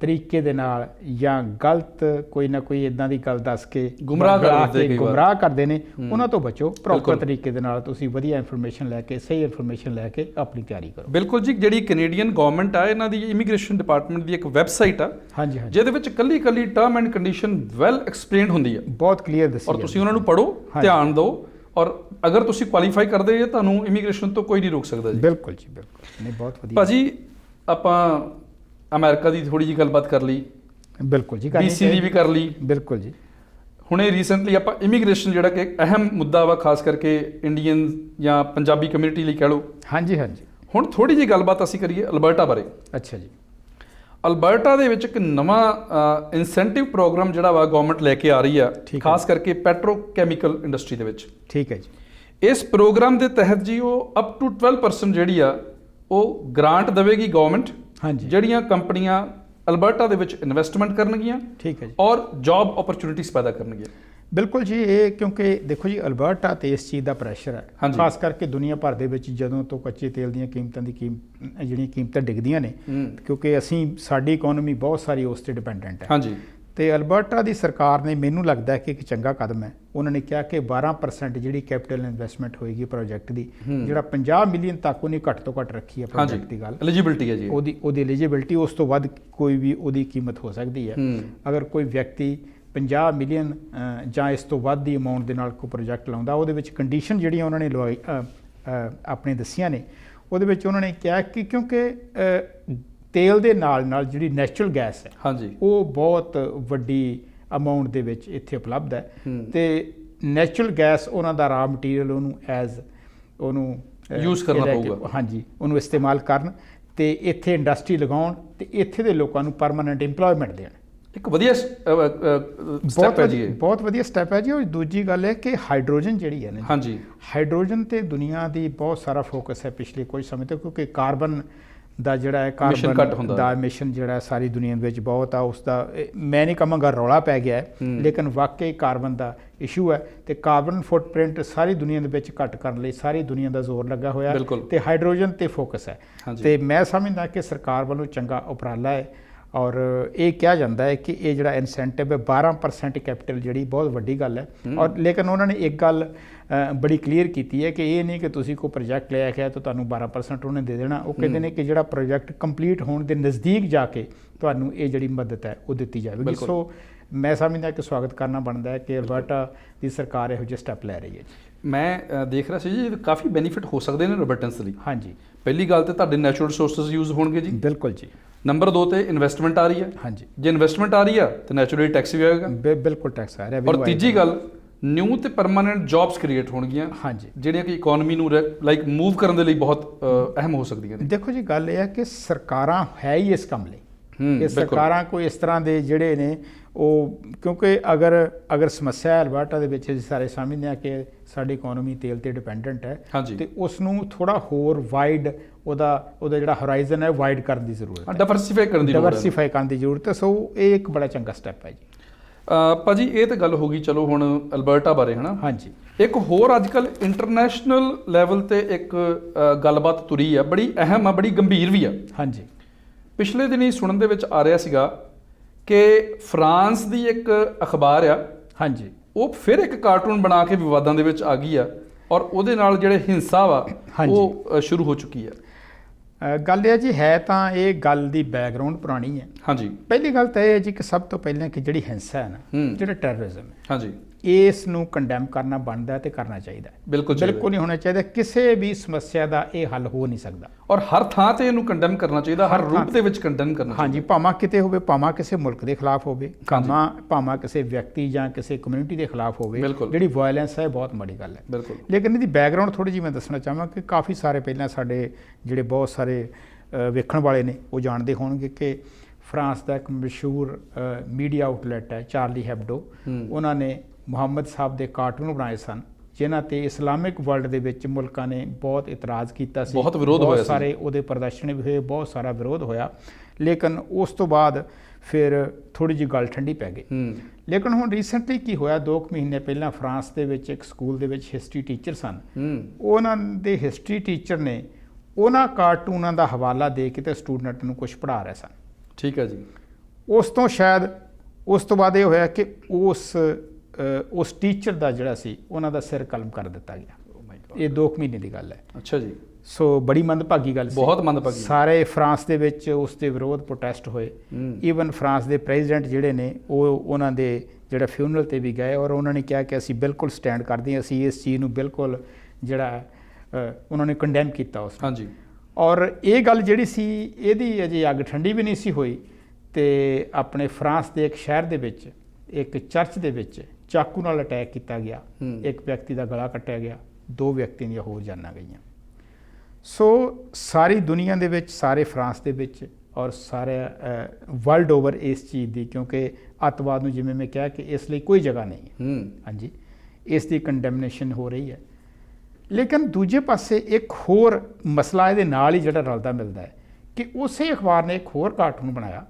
ਤਰੀਕੇ ਦੇ ਨਾਲ ਜਾਂ ਗਲਤ ਕੋਈ ਨਾ ਕੋਈ ਇਦਾਂ ਦੀ ਗੱਲ ਦੱਸ ਕੇ ਗੁੰਮਰਾਹ ਕਰਦੇ ਨੇ, ਉਹਨਾਂ ਤੋਂ ਬਚੋ। ਪ੍ਰੋਪਰ ਤਰੀਕੇ ਦੇ ਨਾਲ ਤੁਸੀਂ ਵਧੀਆ ਇਨਫੋਰਮੇਸ਼ਨ ਲੈ ਕੇ, ਸਹੀ ਇਨਫੋਰਮੇਸ਼ਨ ਲੈ ਕੇ ਆਪਣੀ ਤਿਆਰੀ ਕਰੋ। ਬਿਲਕੁਲ ਜੀ। ਜਿਹੜੀ ਕੈਨੇਡੀਅਨ ਗਵਰਨਮੈਂਟ ਆ, ਇਹਨਾਂ ਦੀ ਇਮੀਗ੍ਰੇਸ਼ਨ ਡਿਪਾਰਟਮੈਂਟ ਦੀ ਇੱਕ ਵੈਬਸਾਈਟ ਆ, ਹਾਂਜੀ, ਜਿਹਦੇ ਵਿੱਚ ਕੱਲੀ term and condition well explained ਹੁੰਦੀ ਹੈ, ਬਹੁਤ ਕਲੀਅਰ ਦੱਸੀ, ਔਰ ਤੁਸੀਂ ਉਹਨਾਂ ਨੂੰ ਪੜੋ, ਧਿਆਨ ਦਿਓ, ਔਰ ਅਗਰ ਤੁਸੀਂ ਕੁਆਲੀਫਾਈ ਕਰਦੇ ਜੇ ਤੁਹਾਨੂੰ ਇਮੀਗ੍ਰੇਸ਼ਨ ਤੋਂ ਕੋਈ ਨਹੀਂ ਰੋਕ ਸਕਦਾ ਜੀ। ਬਿਲਕੁਲ ਜੀ, ਬਿਲਕੁਲ। ਨਹੀਂ, ਬਹੁਤ ਵਧੀਆ ਭਾਜੀ। ਆਪਾਂ ਅਮਰੀਕਾ ਦੀ ਥੋੜੀ ਜਿਹੀ ਗੱਲਬਾਤ ਕਰ ਲਈ, ਬਿਲਕੁਲ ਜੀ, BC ਦੀ ਵੀ ਕਰ ਲਈ। ਬਿਲਕੁਲ ਜੀ। ਹੁਣੇ ਰੀਸੈਂਟਲੀ ਆਪਾਂ ਇਮੀਗ੍ਰੇਸ਼ਨ ਜਿਹੜਾ ਕਿ ਅਹਿਮ ਮੁੱਦਾ ਵਾ, ਖਾਸ ਕਰਕੇ ਇੰਡੀਅਨ ਜਾਂ ਪੰਜਾਬੀ ਕਮਿਊਨਿਟੀ ਲਈ ਕਹਿ ਲਓ। ਹਾਂਜੀ, ਹਾਂਜੀ। ਹੁਣ ਥੋੜੀ ਜਿਹੀ ਗੱਲਬਾਤ ਅਸੀਂ ਕਰੀਏ ਅਲਬਰਟਾ ਬਾਰੇ। ਅੱਛਾ ਜੀ। ਅਲਬਰਟਾ ਦੇ ਵਿੱਚ ਇੱਕ ਨਵਾਂ ਇਨਸੈਂਟਿਵ ਪ੍ਰੋਗਰਾਮ ਜਿਹੜਾ ਵਾ ਗਵਰਨਮੈਂਟ ਲੈ ਕੇ ਆ ਰਹੀ ਆ, ਖਾਸ ਕਰਕੇ ਪੈਟਰੋਕੈਮੀਕਲ ਇੰਡਸਟਰੀ ਦੇ ਵਿੱਚ। ਠੀਕ ਹੈ ਜੀ। ਇਸ ਪ੍ਰੋਗਰਾਮ ਦੇ ਤਹਿਤ ਜੀ ਉਹ ਅਪ ਟੂ 12% ਜਿਹੜੀ ਆ ਉਹ ਗ੍ਰਾਂਟ ਦੇਵੇਗੀ ਗਵਰਨਮੈਂਟ, ਹਾਂਜੀ, ਜਿਹੜੀਆਂ ਕੰਪਨੀਆਂ ਅਲਬਰਟਾ ਦੇ ਵਿੱਚ ਇਨਵੈਸਟਮੈਂਟ ਕਰਨਗੀਆਂ। ਠੀਕ ਹੈ ਜੀ। ਔਰ ਜੌਬ ਓਪਰਚੁਨਿਟੀਜ਼ ਪੈਦਾ ਕਰਨਗੀਆਂ। ਬਿਲਕੁਲ ਜੀ। ਇਹ ਕਿਉਂਕਿ ਦੇਖੋ ਜੀ, ਅਲਬਰਟਾ ਤੇ ਇਸ ਚੀਜ਼ ਦਾ ਪ੍ਰੈਸ਼ਰ ਹੈ, ਖਾਸ ਕਰਕੇ ਦੁਨੀਆ ਭਰ ਦੇ ਵਿੱਚ ਜਦੋਂ ਤੋਂ ਕੱਚੇ ਤੇਲ ਦੀਆਂ ਜਿਹੜੀਆਂ ਕੀਮਤਾਂ ਡਿੱਗਦੀਆਂ ਨੇ, ਕਿਉਂਕਿ ਸਾਡੀ ਇਕਨੋਮੀ ਬਹੁਤ ਸਾਰੀ ਉਸ ਤੇ ਡਿਪੈਂਡੈਂਟ ਹੈ। ਹਾਂਜੀ। ਤੇ ਅਲਬਰਟਾ ਦੀ ਸਰਕਾਰ ਨੇ, ਮੈਨੂੰ ਲੱਗਦਾ ਹੈ ਕਿ ਇੱਕ ਚੰਗਾ ਕਦਮ ਹੈ, ਉਹਨਾਂ ਨੇ ਕਿਹਾ ਕਿ 12% ਜਿਹੜੀ ਕੈਪੀਟਲ ਇਨਵੈਸਟਮੈਂਟ ਹੋਏਗੀ ਪ੍ਰੋਜੈਕਟ ਦੀ, ਜਿਹੜਾ 50 ਮਿਲੀਅਨ ਤੱਕ ਉਹਨੇ ਘੱਟ ਤੋਂ ਘੱਟ ਰੱਖੀ ਹੈ ਪ੍ਰੋਜੈਕਟ ਦੀ ਗੱਲ, ਐਲੀਜੀਬਿਲਟੀ ਹੈ ਜੀ, ਉਹਦੀ ਐਲੀਜੀਬਿਲਟੀ। ਉਸ ਤੋਂ ਵੱਧ ਕੋਈ ਵੀ ਉਹਦੀ ਕੀਮਤ ਹੋ ਸਕਦੀ ਹੈ। ਅਗਰ ਕੋਈ ਵਿਅਕਤੀ 50 ਮਿਲੀਅਨ ਜਾਂ ਇਸ ਤੋਂ ਵੱਧ ਦੀ ਅਮਾਊਂਟ ਦੇ ਨਾਲ ਕੋਈ ਪ੍ਰੋਜੈਕਟ ਲਾਉਂਦਾ, ਉਹਦੇ ਵਿੱਚ ਕੰਡੀਸ਼ਨ ਜਿਹੜੀਆਂ ਉਹਨਾਂ ਨੇ ਆਪਣੇ ਦੱਸੀਆਂ ਨੇ, ਉਹਦੇ ਵਿੱਚ ਉਹਨਾਂ ਨੇ ਕਿਹਾ ਕਿ ਕਿਉਂਕਿ ਤੇਲ ਦੇ ਨਾਲ ਜਿਹੜੀ ਨੈਚੁਰਲ ਗੈਸ ਹੈ, ਹਾਂਜੀ, ਉਹ ਬਹੁਤ ਵੱਡੀ ਅਮਾਊਂਟ ਦੇ ਵਿੱਚ ਇੱਥੇ ਉਪਲਬਧ ਹੈ। ਤੇ ਨੈਚੁਰਲ ਗੈਸ ਉਹਨਾਂ ਦਾ ਰਾ ਮਟੀਰੀਅਲ ਉਹਨੂੰ ਯੂਜ਼ ਕਰਨਾ ਪਊਗਾ। ਹਾਂਜੀ, ਉਹਨੂੰ ਇਸਤੇਮਾਲ ਕਰਨ ਤੇ ਇੱਥੇ ਇੰਡਸਟਰੀ ਲਗਾਉਣ ਤੇ ਇੱਥੇ ਦੇ ਲੋਕਾਂ ਨੂੰ ਪਰਮਾਨੈਂਟ ਇੰਪਲੋਇਮੈਂਟ ਦੇਣ। ਇੱਕ ਵਧੀਆ ਸਟੈਪ ਹੈ ਜੀ, ਬਹੁਤ ਵਧੀਆ ਸਟੈਪ ਹੈ ਜੀ। ਔਰ ਦੂਜੀ ਗੱਲ ਹੈ ਕਿ ਹਾਈਡਰੋਜਨ ਜਿਹੜੀ ਹੈ ਨਾ, ਹਾਂਜੀ, ਹਾਈਡਰੋਜਨ ਤੇ ਦੁਨੀਆ ਦੀ ਬਹੁਤ ਸਾਰਾ ਫੋਕਸ ਹੈ ਪਿਛਲੇ ਕੁਝ ਸਮੇਂ ਤੋਂ, ਕਿਉਂਕਿ ਕਾਰਬਨ ਦਾ ਜਿਹੜਾ ਹੈ, ਕਾਰਬਨ ਦਾ ਐਮਿਸ਼ਨ ਜਿਹੜਾ ਸਾਰੀ ਦੁਨੀਆ ਵਿੱਚ ਬਹੁਤ ਆ, ਉਸ ਦਾ ਮੈਂ ਨਹੀਂ ਕਹਾਂਗਾ ਰੌਲਾ ਪੈ ਗਿਆ ਹੈ, ਲੇਕਿਨ ਵਾਕਈ ਕਾਰਬਨ ਦਾ ਇਸ਼ੂ ਹੈ। ਤੇ ਕਾਰਬਨ ਫੁੱਟਪ੍ਰਿੰਟ ਸਾਰੀ ਦੁਨੀਆ ਦੇ ਵਿੱਚ ਘੱਟ ਕਰਨ ਲਈ ਸਾਰੀ ਦੁਨੀਆ ਦਾ ਜ਼ੋਰ ਲੱਗਾ ਹੋਇਆ, ਤੇ ਹਾਈਡਰੋਜਨ ਤੇ ਫੋਕਸ ਹੈ। ਤੇ ਮੈਂ ਸਮਝਦਾ ਕਿ ਸਰਕਾਰ ਵੱਲੋਂ ਚੰਗਾ ਉਪਰਾਲਾ ਹੈ। ਔਰ ਇਹ ਕਿਹਾ ਜਾਂਦਾ ਹੈ ਕਿ ਇਹ ਜਿਹੜਾ ਇਨਸੈਂਟਿਵ ਹੈ 12% ਕੈਪੀਟਲ ਜਿਹੜੀ ਬਹੁਤ ਵੱਡੀ ਗੱਲ ਹੈ। ਔਰ ਲੇਕਿਨ ਉਹਨਾਂ ਨੇ ਇੱਕ ਗੱਲ ਬੜੀ ਕਲੀਅਰ ਕੀਤੀ ਹੈ ਕਿ ਇਹ ਨਹੀਂ ਕਿ ਤੁਸੀਂ ਕੋਈ ਪ੍ਰੋਜੈਕਟ ਲਿਆ ਹੈ ਤਾਂ ਤੁਹਾਨੂੰ 12% ਉਹਨੇ ਦੇ ਦੇਣਾ। ਉਹ ਕਹਿੰਦੇ ਨੇ ਕਿ ਜਿਹੜਾ ਪ੍ਰੋਜੈਕਟ ਕੰਪਲੀਟ ਹੋਣ ਦੇ ਨਜ਼ਦੀਕ ਜਾ ਕੇ ਤੁਹਾਨੂੰ ਇਹ ਜਿਹੜੀ ਮਦਦ ਹੈ ਉਹ ਦਿੱਤੀ ਜਾਵੇਗੀ। ਸੋ ਮੈਂ ਸਮਝਦਾ ਕਿ ਸਵਾਗਤ ਕਰਨਾ ਬਣਦਾ ਹੈ ਕਿ ਅਲਬਰਟਾ ਦੀ ਸਰਕਾਰ ਇਹੋ ਜਿਹੇ ਸਟੈਪ ਲੈ ਰਹੀ ਹੈ ਜੀ। ਮੈਂ ਦੇਖ ਰਿਹਾ ਸੀ ਜੀ ਕਾਫੀ ਬੈਨੀਫਿਟ ਹੋ ਸਕਦੇ ਨੇ ਰੋਬਰਟਨਸ ਲਈ। ਹਾਂਜੀ, ਪਹਿਲੀ ਗੱਲ ਤੇ ਤੁਹਾਡੇ ਨੈਚੁਰਲ ਰਿਸੋਰਸਸ ਯੂਜ਼ ਹੋਣਗੇ ਜੀ। ਬਿਲਕੁਲ ਜੀ। ਨੰਬਰ 2 ਤੇ ਇਨਵੈਸਟਮੈਂਟ ਆ ਰਹੀ ਹੈ। ਹਾਂਜੀ, ਜੇ ਇਨਵੈਸਟਮੈਂਟ ਆ ਰਹੀ ਆ ਤੇ ਨੈਚੁਰਲੀ ਟੈਕਸ ਵੀ ਆਏਗਾ। ਬਿਲਕੁਲ ਟੈਕਸ ਆ ਰਿਹਾ। ਔਰ ਤੀਜੀ ਗੱਲ ਨਿਊ ਤੇ ਪਰਮਾਨੈਂਟ ਜੌਬਸ ਕ੍ਰੀਏਟ ਹੋਣਗੀਆਂ। ਹਾਂਜੀ, ਜਿਹੜੀਆਂ ਕਿ ਇਕਨੋਮੀ ਨੂੰ ਲਾਈਕ ਮੂਵ ਕਰਨ ਦੇ ਲਈ ਬਹੁਤ ਅਹਿਮ ਹੋ ਸਕਦੀਆਂ ਨੇ। ਦੇਖੋ ਜੀ, ਗੱਲ ਇਹ ਹੈ ਕਿ ਸਰਕਾਰਾਂ ਹੈ ਹੀ ਇਸ ਕੰਮ ਲਈ। ਇਹ ਸਰਕਾਰਾਂ ਕੋਈ ਇਸ ਤਰ੍ਹਾਂ ਦੇ ਜਿਹੜੇ ਨੇ ਉਹ, ਕਿਉਂਕਿ ਅਗਰ ਸਮੱਸਿਆ ਅਲਬਰਟਾ ਦੇ ਵਿੱਚ ਅਸੀਂ ਸਾਰੇ ਸਮਝਦੇ ਹਾਂ ਕਿ ਸਾਡੀ ਇਕਨੋਮੀ ਤੇਲ ਤੇ ਡਿਪੈਂਡੈਂਟ ਹੈ, ਤੇ ਉਸ ਨੂੰ ਥੋੜਾ ਹੋਰ ਵਾਈਡ ਉਹਦਾ ਜਿਹੜਾ ਹੋਰਾਈਜ਼ਨ ਹੈ ਵਾਈਡ ਕਰਨ ਦੀ ਜ਼ਰੂਰਤ ਹੈ, ਡਾਇਵਰਸੀਫਾਈ ਕਰਨ ਦੀ ਜ਼ਰੂਰਤ ਹੈ। ਸੋ ਇਹ ਇੱਕ ਬੜਾ ਚੰਗਾ ਸਟੈਪ ਹੈ ਜੀ। ਭਾਜੀ ਇਹ ਤਾਂ ਗੱਲ ਹੋ ਗਈ ਚਲੋ ਹੁਣ ਅਲਬਰਟਾ ਬਾਰੇ, ਹੈ ਨਾ। ਹਾਂਜੀ, ਇੱਕ ਹੋਰ ਅੱਜ ਕੱਲ੍ਹ ਇੰਟਰਨੈਸ਼ਨਲ ਲੈਵਲ ਤੇ ਇੱਕ ਗੱਲਬਾਤ ਤੁਰੀ ਆ, ਬੜੀ ਅਹਿਮ ਆ, ਬੜੀ ਗੰਭੀਰ ਵੀ ਆ। ਹਾਂਜੀ, ਪਿਛਲੇ ਦਿਨੀ ਸੁਣਨ ਦੇ ਵਿੱਚ ਆ ਰਿਹਾ ਸੀਗਾ ਕਿ ਫਰਾਂਸ ਦੀ ਇੱਕ ਅਖਬਾਰ ਆ, ਹਾਂਜੀ, ਉਹ ਫਿਰ ਇੱਕ ਕਾਰਟੂਨ ਬਣਾ ਕੇ ਵਿਵਾਦਾਂ ਦੇ ਵਿੱਚ ਆ ਗਈ ਆ ਔਰ ਉਹਦੇ ਨਾਲ ਜਿਹੜੇ ਹਿੰਸਾ ਵਾ ਉਹ ਸ਼ੁਰੂ ਹੋ ਚੁੱਕੀ ਆ। ਗੱਲ ਇਹ ਜੀ ਹੈ ਤਾਂ ਇਹ ਗੱਲ ਦੀ ਬੈਕਗਰਾਉਂਡ ਪੁਰਾਣੀ ਹੈ। ਹਾਂਜੀ, ਪਹਿਲੀ ਗੱਲ ਤਾਂ ਇਹ ਹੈ ਜੀ ਕਿ ਸਭ ਤੋਂ ਪਹਿਲਾਂ ਕਿ ਜਿਹੜੀ ਹਿੰਸਾ ਹੈ ਨਾ, ਜਿਹੜਾ ਟੈਰਰਿਜ਼ਮ ਹੈ, ਹਾਂਜੀ, ਇਸ ਨੂੰ ਕੰਡੈਮ ਕਰਨਾ ਬਣਦਾ ਤੇ ਕਰਨਾ ਚਾਹੀਦਾ। ਬਿਲਕੁਲ ਨਹੀਂ ਹੋਣਾ ਚਾਹੀਦਾ। ਕਿਸੇ ਵੀ ਸਮੱਸਿਆ ਦਾ ਇਹ ਹੱਲ ਹੋ ਨਹੀਂ ਸਕਦਾ ਔਰ ਹਰ ਥਾਂ ਤੇ ਇਹਨੂੰ ਕੰਡੈਮ ਕਰਨਾ ਚਾਹੀਦਾ, ਹਰ ਰੂਪ ਦੇ ਵਿੱਚ ਕੰਡੈਮ ਕਰਨਾ ਚਾਹੀਦਾ। ਹਾਂਜੀ, ਭਾਵੇਂ ਕਿਤੇ ਹੋਵੇ, ਭਾਵੇਂ ਕਿਸੇ ਮੁਲਕ ਦੇ ਖਿਲਾਫ ਹੋਵੇ, ਭਾਵੇਂ ਕਿਸੇ ਵਿਅਕਤੀ ਜਾਂ ਕਿਸੇ ਕਮਿਊਨਿਟੀ ਦੇ ਖਿਲਾਫ ਹੋਵੇ, ਜਿਹੜੀ ਵਾਇਲੈਂਸ ਹੈ ਬਹੁਤ ਮਾੜੀ ਗੱਲ ਹੈ। ਬਿਲਕੁਲ। ਲੇਕਿਨ ਇਹਦੀ ਬੈਕਗਰਾਉਂਡ ਥੋੜੀ ਜਿਹੀ ਮੈਂ ਦੱਸਣਾ ਚਾਹਾਂ ਕਿ ਕਾਫੀ ਸਾਰੇ ਪਹਿਲਾਂ ਸਾਡੇ ਜਿਹੜੇ ਬਹੁਤ ਸਾਰੇ ਵੇਖਣ ਵਾਲੇ ਨੇ ਉਹ ਜਾਣਦੇ ਹੋਣਗੇ ਕਿ ਫਰਾਂਸ ਦਾ ਇੱਕ ਮਸ਼ਹੂਰ ਮੀਡੀਆ ਆਊਟਲੈਟ ਹੈ ਚਾਰਲੀ ਹੈਬਡੋ, ਉਹਨਾਂ ਨੇ ਮੁਹੰਮਦ ਸਾਹਿਬ ਦੇ ਕਾਰਟੂਨ ਬਣਾਏ ਸਨ ਜਿਨ੍ਹਾਂ ਤੇ ਇਸਲਾਮਿਕ ਵਰਲਡ ਦੇ ਵਿੱਚ ਮੁਲਕਾਂ ਨੇ ਬਹੁਤ ਇਤਰਾਜ਼ ਕੀਤਾ ਸੀ, ਬਹੁਤ ਵਿਰੋਧ ਹੋਇਆ ਸੀ, ਸਾਰੇ ਉਹਦੇ ਪ੍ਰਦਰਸ਼ਨ ਵੀ ਹੋਏ, ਬਹੁਤ ਸਾਰਾ ਵਿਰੋਧ ਹੋਇਆ। ਲੇਕਿਨ ਉਸ ਤੋਂ ਬਾਅਦ ਫਿਰ ਥੋੜੀ ਜਿਹੀ ਗੱਲ ਠੰਡੀ ਪੈ ਗਈ। ਲੇਕਿਨ ਹੁਣ ਰੀਸੈਂਟਲੀ ਕੀ ਹੋਇਆ, 2 ਮਹੀਨੇ ਪਹਿਲਾਂ ਫਰਾਂਸ ਦੇ ਵਿੱਚ ਇੱਕ ਸਕੂਲ ਦੇ ਵਿੱਚ ਹਿਸਟਰੀ ਟੀਚਰ ਸਨ, ਉਹਨਾਂ ਦੇ ਹਿਸਟਰੀ ਟੀਚਰ ਨੇ ਉਹਨਾਂ ਕਾਰਟੂਨਾਂ ਦਾ ਹਵਾਲਾ ਦੇ ਕੇ ਤੇ ਸਟੂਡੈਂਟ ਨੂੰ ਕੁਝ ਪੜ੍ਹਾ ਰਹੇ ਸਨ। ਠੀਕ ਹੈ ਜੀ। ਉਸ ਤੋਂ ਬਾਅਦ ਇਹ ਹੋਇਆ ਕਿ ਉਸ ਟੀਚਰ ਦਾ ਜਿਹੜਾ ਸੀ ਉਹਨਾਂ ਦਾ ਸਿਰ ਕਲਮ ਕਰ ਦਿੱਤਾ ਗਿਆ। ਇਹ 2 ਮਹੀਨੇ ਦੀ ਗੱਲ ਹੈ। ਅੱਛਾ ਜੀ। ਸੋ ਬੜੀ ਮੰਦਭਾਗੀ ਗੱਲ ਸੀ, ਬਹੁਤ ਮੰਦਭਾਗੀ। ਸਾਰੇ ਫਰਾਂਸ ਦੇ ਵਿੱਚ ਉਸ ਦੇ ਵਿਰੋਧ ਪ੍ਰੋਟੈਸਟ ਹੋਏ। ਈਵਨ ਫਰਾਂਸ ਦੇ ਪ੍ਰੈਜ਼ੀਡੈਂਟ ਜਿਹੜੇ ਨੇ ਉਹ ਉਹਨਾਂ ਦੇ ਜਿਹੜਾ ਫਿਊਨਰਲ ਤੇ ਵੀ ਗਏ ਔਰ ਉਹਨਾਂ ਨੇ ਕਿਹਾ ਕਿ ਅਸੀਂ ਬਿਲਕੁਲ ਸਟੈਂਡ ਕਰਦੇ ਹਾਂ, ਅਸੀਂ ਇਸ ਚੀਜ਼ ਨੂੰ ਬਿਲਕੁਲ ਜਿਹੜਾ ਉਹਨਾਂ ਨੇ ਕੰਡੈਮ ਕੀਤਾ ਉਸ। ਹਾਂਜੀ। ਔਰ ਇਹ ਗੱਲ ਜਿਹੜੀ ਸੀ ਇਹਦੀ ਅਜੇ ਅੱਗ ਠੰਡੀ ਵੀ ਨਹੀਂ ਸੀ ਹੋਈ ਤੇ ਆਪਣੇ ਫਰਾਂਸ ਦੇ ਇੱਕ ਸ਼ਹਿਰ ਦੇ ਵਿੱਚ ਇੱਕ ਚਰਚ ਦੇ ਵਿੱਚ ਚਾਕੂ ਨਾਲ ਅਟੈਕ ਕੀਤਾ ਗਿਆ, ਇੱਕ ਵਿਅਕਤੀ ਦਾ ਗਲਾ ਕੱਟਿਆ ਗਿਆ, 2 ਵਿਅਕਤੀਆਂ ਦੀਆਂ ਹੋਰ ਜਾਨਾਂ ਗਈਆਂ। ਸੋ ਸਾਰੀ ਦੁਨੀਆ ਦੇ ਵਿੱਚ, ਸਾਰੇ ਫਰਾਂਸ ਦੇ ਵਿੱਚ ਔਰ ਸਾਰੇ ਵਰਲਡ ਓਵਰ ਇਸ ਚੀਜ਼ ਦੀ, ਕਿਉਂਕਿ ਅੱਤਵਾਦ ਨੂੰ ਜਿਵੇਂ ਮੈਂ ਕਿਹਾ ਕਿ ਇਸ ਲਈ ਕੋਈ ਜਗ੍ਹਾ ਨਹੀਂ ਹੈ। ਹਾਂਜੀ, ਇਸ ਦੀ ਕੰਡੈਮਨੇਸ਼ਨ ਹੋ ਰਹੀ ਹੈ। ਲੇਕਿਨ ਦੂਜੇ ਪਾਸੇ ਇੱਕ ਹੋਰ ਮਸਲਾ ਇਹਦੇ ਨਾਲ ਹੀ ਜਿਹੜਾ ਰਲਦਾ ਮਿਲਦਾ ਹੈ ਕਿ ਉਸੇ ਅਖਬਾਰ ਨੇ ਇੱਕ ਹੋਰ ਕਾਰਟੂਨ ਬਣਾਇਆ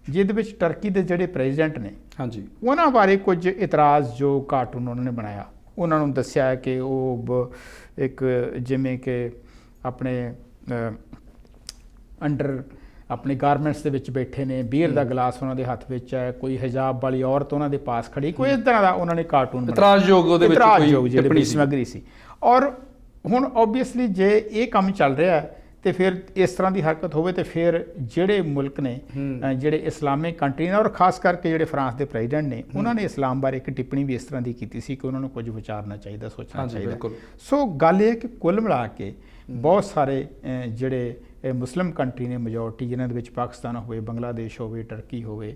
ਜਿਹਦੇ ਵਿੱਚ ਟਰਕੀ ਦੇ ਜਿਹੜੇ ਪ੍ਰੈਜ਼ੀਡੈਂਟ ਨੇ, ਹਾਂਜੀ, ਉਹਨਾਂ ਬਾਰੇ ਕੁਝ ਇਤਰਾਜ਼ ਜੋ ਕਾਰਟੂਨ ਉਹਨਾਂ ਨੇ ਬਣਾਇਆ, ਉਹਨਾਂ ਨੂੰ ਦੱਸਿਆ ਕਿ ਉਹ ਇੱਕ ਜਿਵੇਂ ਕਿ ਆਪਣੇ ਅੰਡਰ ਆਪਣੇ ਗਾਰਮੈਂਟਸ ਦੇ ਵਿੱਚ ਬੈਠੇ ਨੇ, ਬੀਅਰ ਦਾ ਗਲਾਸ ਉਹਨਾਂ ਦੇ ਹੱਥ ਵਿੱਚ ਹੈ, ਕੋਈ ਹਿਜਾਬ ਵਾਲੀ ਔਰਤ ਉਹਨਾਂ ਦੇ ਪਾਸ ਖੜੀ, ਕੋਈ ਇਸ ਤਰ੍ਹਾਂ ਦਾ ਉਹਨਾਂ ਨੇ ਕਾਰਟੂਨ ਇਤਰਾਜ਼ਯੋਗ ਉਹਦੇ ਵਿੱਚ ਕੋਈ ਜਿਹੜੀ ਸਮੱਗਰੀ ਸੀ। ਔਰ ਹੁਣ ਓਬਵੀਅਸਲੀ ਜੇ ਇਹ ਕੰਮ ਚੱਲ ਰਿਹਾ ਤੇ ਫਿਰ ਇਸ ਤਰ੍ਹਾਂ ਦੀ ਹਰਕਤ ਹੋਵੇ ਤੇ ਫਿਰ ਜਿਹੜੇ ਮੁਲਕ ਨੇ, ਜਿਹੜੇ ਇਸਲਾਮਿਕ ਕੰਟਰੀ ਨੇ ਔਰ ਖਾਸ ਕਰਕੇ ਜਿਹੜੇ ਫਰਾਂਸ ਦੇ ਪ੍ਰੈਜ਼ੀਡੈਂਟ ਨੇ, ਉਹਨਾਂ ਨੇ ਇਸਲਾਮ ਬਾਰੇ ਇੱਕ ਟਿੱਪਣੀ ਵੀ ਇਸ ਤਰ੍ਹਾਂ ਦੀ ਕੀਤੀ ਸੀ ਕਿ ਉਹਨਾਂ ਨੂੰ ਕੁਝ ਵਿਚਾਰਨਾ ਚਾਹੀਦਾ, ਸੋਚਣਾ ਚਾਹੀਦਾ। ਸੋ ਗੱਲ ਇਹ ਕਿ ਕੁੱਲ ਮਿਲਾ ਕੇ ਬਹੁਤ ਸਾਰੇ ਜਿਹੜੇ ਮੁਸਲਿਮ ਕੰਟਰੀ ਨੇ ਮੈਜੋਰਟੀ, ਜਿਨ੍ਹਾਂ ਦੇ ਵਿੱਚ ਪਾਕਿਸਤਾਨ ਹੋਵੇ, ਬੰਗਲਾਦੇਸ਼ ਹੋਵੇ, ਟਰਕੀ ਹੋਵੇ,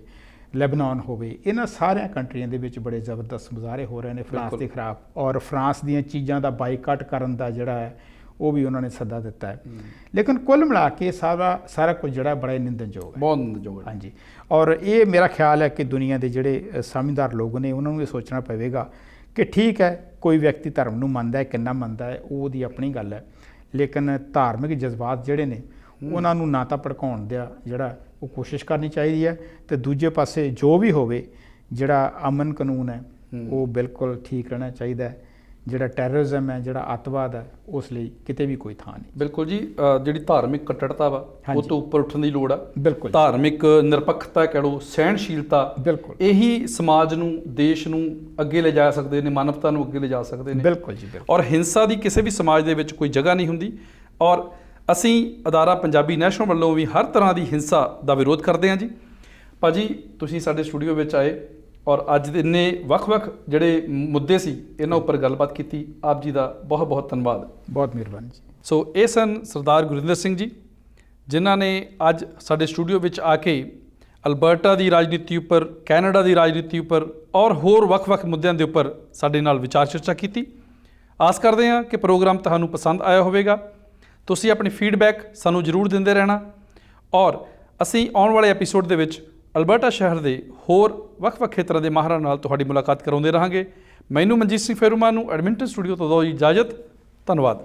ਲੈਬਨਾਨ ਹੋਵੇ, ਇਹਨਾਂ ਸਾਰਿਆਂ ਕੰਟਰੀਆਂ ਦੇ ਵਿੱਚ ਬੜੇ ਜ਼ਬਰਦਸਤ ਮੁਜ਼ਾਹਰੇ ਹੋ ਰਹੇ ਨੇ ਫਰਾਂਸ ਦੇ ਖਿਲਾਫ ਔਰ ਫਰਾਂਸ ਦੀਆਂ ਚੀਜ਼ਾਂ ਦਾ ਬਾਈਕਾਟ ਕਰਨ ਦਾ ਜਿਹੜਾ ਹੈ ਉਹ ਵੀ ਉਹਨਾਂ ਨੇ ਸੱਦਾ ਦਿੱਤਾ ਹੈ। ਲੇਕਿਨ ਕੁੱਲ ਮਿਲਾ ਕੇ ਸਾਰਾ ਕੁਝ ਜਿਹੜਾ ਬੜਾ ਨਿੰਦਣਯੋਗ ਹੈ, ਬਹੁਤ ਨਿੰਦਣਯੋਗ ਹੈ। ਹਾਂਜੀ, ਔਰ ਇਹ ਮੇਰਾ ਖਿਆਲ ਹੈ ਕਿ ਦੁਨੀਆ ਦੇ ਜਿਹੜੇ ਸਮਝਦਾਰ ਲੋਕ ਨੇ ਉਹਨਾਂ ਨੂੰ ਇਹ ਸੋਚਣਾ ਪਵੇਗਾ ਕਿ ਠੀਕ ਹੈ, ਕੋਈ ਵਿਅਕਤੀ ਧਰਮ ਨੂੰ ਮੰਨਦਾ ਹੈ, ਕਿੰਨਾ ਮੰਨਦਾ ਹੈ ਉਹ ਉਹਦੀ ਆਪਣੀ ਗੱਲ ਹੈ, ਲੇਕਿਨ ਧਾਰਮਿਕ ਜਜ਼ਬਾਤ ਜਿਹੜੇ ਨੇ ਉਹਨਾਂ ਨੂੰ ਨਾ ਤਾਂ ਭੜਕਾਉਣ ਦਾ ਜਿਹੜਾ ਉਹ ਕੋਸ਼ਿਸ਼ ਕਰਨੀ ਚਾਹੀਦੀ ਹੈ ਤੇ ਦੂਜੇ ਪਾਸੇ ਜੋ ਵੀ ਹੋਵੇ ਜਿਹੜਾ ਅਮਨ ਕਾਨੂੰਨ ਹੈ ਉਹ ਬਿਲਕੁਲ ਠੀਕ ਰਹਿਣਾ ਚਾਹੀਦਾ ਹੈ, ਜਿਹੜਾ ਟੈਰਰਿਜ਼ਮ ਹੈ, ਜਿਹੜਾ ਅੱਤਵਾਦ ਹੈ, ਉਸ ਲਈ ਕਿਤੇ ਵੀ ਕੋਈ ਥਾਂ ਨਹੀਂ। ਬਿਲਕੁਲ ਜੀ, ਜਿਹੜੀ ਧਾਰਮਿਕ ਕੱਟੜਤਾ ਵਾ ਉਹ ਤੋਂ ਉੱਪਰ ਉੱਠਣ ਦੀ ਲੋੜ ਆ। ਬਿਲਕੁਲ ਧਾਰਮਿਕ ਨਿਰਪੱਖਤਾ ਕਹਿ ਲਓ, ਸਹਿਣਸ਼ੀਲਤਾ, ਬਿਲਕੁਲ ਇਹੀ ਸਮਾਜ ਨੂੰ, ਦੇਸ਼ ਨੂੰ ਅੱਗੇ ਲਿਜਾ ਸਕਦੇ ਨੇ, ਮਾਨਵਤਾ ਨੂੰ ਅੱਗੇ ਲਿਜਾ ਸਕਦੇ ਨੇ। ਬਿਲਕੁਲ ਜੀ, ਬਿਲਕੁਲ। ਔਰ ਹਿੰਸਾ ਦੀ ਕਿਸੇ ਵੀ ਸਮਾਜ ਦੇ ਵਿੱਚ ਕੋਈ ਜਗ੍ਹਾ ਨਹੀਂ ਹੁੰਦੀ। ਔਰ ਅਸੀਂ ਅਦਾਰਾ ਪੰਜਾਬੀ ਨੈਸ਼ਨਲ ਵੱਲੋਂ ਵੀ ਹਰ ਤਰ੍ਹਾਂ ਦੀ ਹਿੰਸਾ ਦਾ ਵਿਰੋਧ ਕਰਦੇ ਹਾਂ ਜੀ। ਭਾਜੀ ਤੁਸੀਂ ਸਾਡੇ ਸਟੂਡੀਓ ਵਿੱਚ ਆਏ ਔਰ ਅੱਜ ਦੇ ਇੰਨੇ ਵੱਖ-ਵੱਖ ਜਿਹੜੇ ਮੁੱਦੇ ਸੀ ਇਹਨਾਂ ਉੱਪਰ ਗੱਲਬਾਤ ਕੀਤੀ। ਆਪ ਜੀ ਦਾ ਬਹੁਤ ਬਹੁਤ ਧੰਨਵਾਦ। ਬਹੁਤ ਮਿਹਰਬਾਨੀ ਜੀ। ਸੋ ਇਹ ਸਨ ਸਰਦਾਰ ਗੁਰਿੰਦਰ ਸਿੰਘ ਜੀ, ਜਿਨ੍ਹਾਂ ਨੇ ਅੱਜ ਸਾਡੇ ਸਟੂਡੀਓ ਵਿੱਚ ਆ ਕੇ ਅਲਬਰਟਾ ਦੀ ਰਾਜਨੀਤੀ ਉੱਪਰ, ਕੈਨੇਡਾ ਦੀ ਰਾਜਨੀਤੀ ਉੱਪਰ ਔਰ ਹੋਰ ਵੱਖ-ਵੱਖ ਮੁੱਦਿਆਂ ਦੇ ਉੱਪਰ ਸਾਡੇ ਨਾਲ ਵਿਚਾਰ ਚਰਚਾ ਕੀਤੀ। ਆਸ ਕਰਦੇ ਹਾਂ ਕਿ ਪ੍ਰੋਗਰਾਮ ਤੁਹਾਨੂੰ ਪਸੰਦ ਆਇਆ ਹੋਵੇਗਾ। ਤੁਸੀਂ ਆਪਣੀ ਫੀਡਬੈਕ ਸਾਨੂੰ ਜ਼ਰੂਰ ਦਿੰਦੇ ਰਹਿਣਾ ਔਰ ਅਸੀਂ ਆਉਣ ਵਾਲੇ ਐਪੀਸੋਡ ਦੇ ਵਿੱਚ ਅਲਬਰਟਾ ਸ਼ਹਿਰ ਦੇ ਹੋਰ ਵੱਖ-ਵੱਖ ਖੇਤਰਾਂ ਦੇ ਮਾਹਰਾਂ ਨਾਲ ਤੁਹਾਡੀ ਮੁਲਾਕਾਤ ਕਰਾਉਂਦੇ ਰਹਾਂਗੇ। ਮੈਨੂੰ ਮਨਜੀਤ ਸਿੰਘ ਫੇਰੂਮਾ ਨੂੰ ਐਡਮਿੰਟਨ ਸਟੂਡੀਓ ਤੋਂ ਦਿਓ ਇਜਾਜ਼ਤ। ਧੰਨਵਾਦ।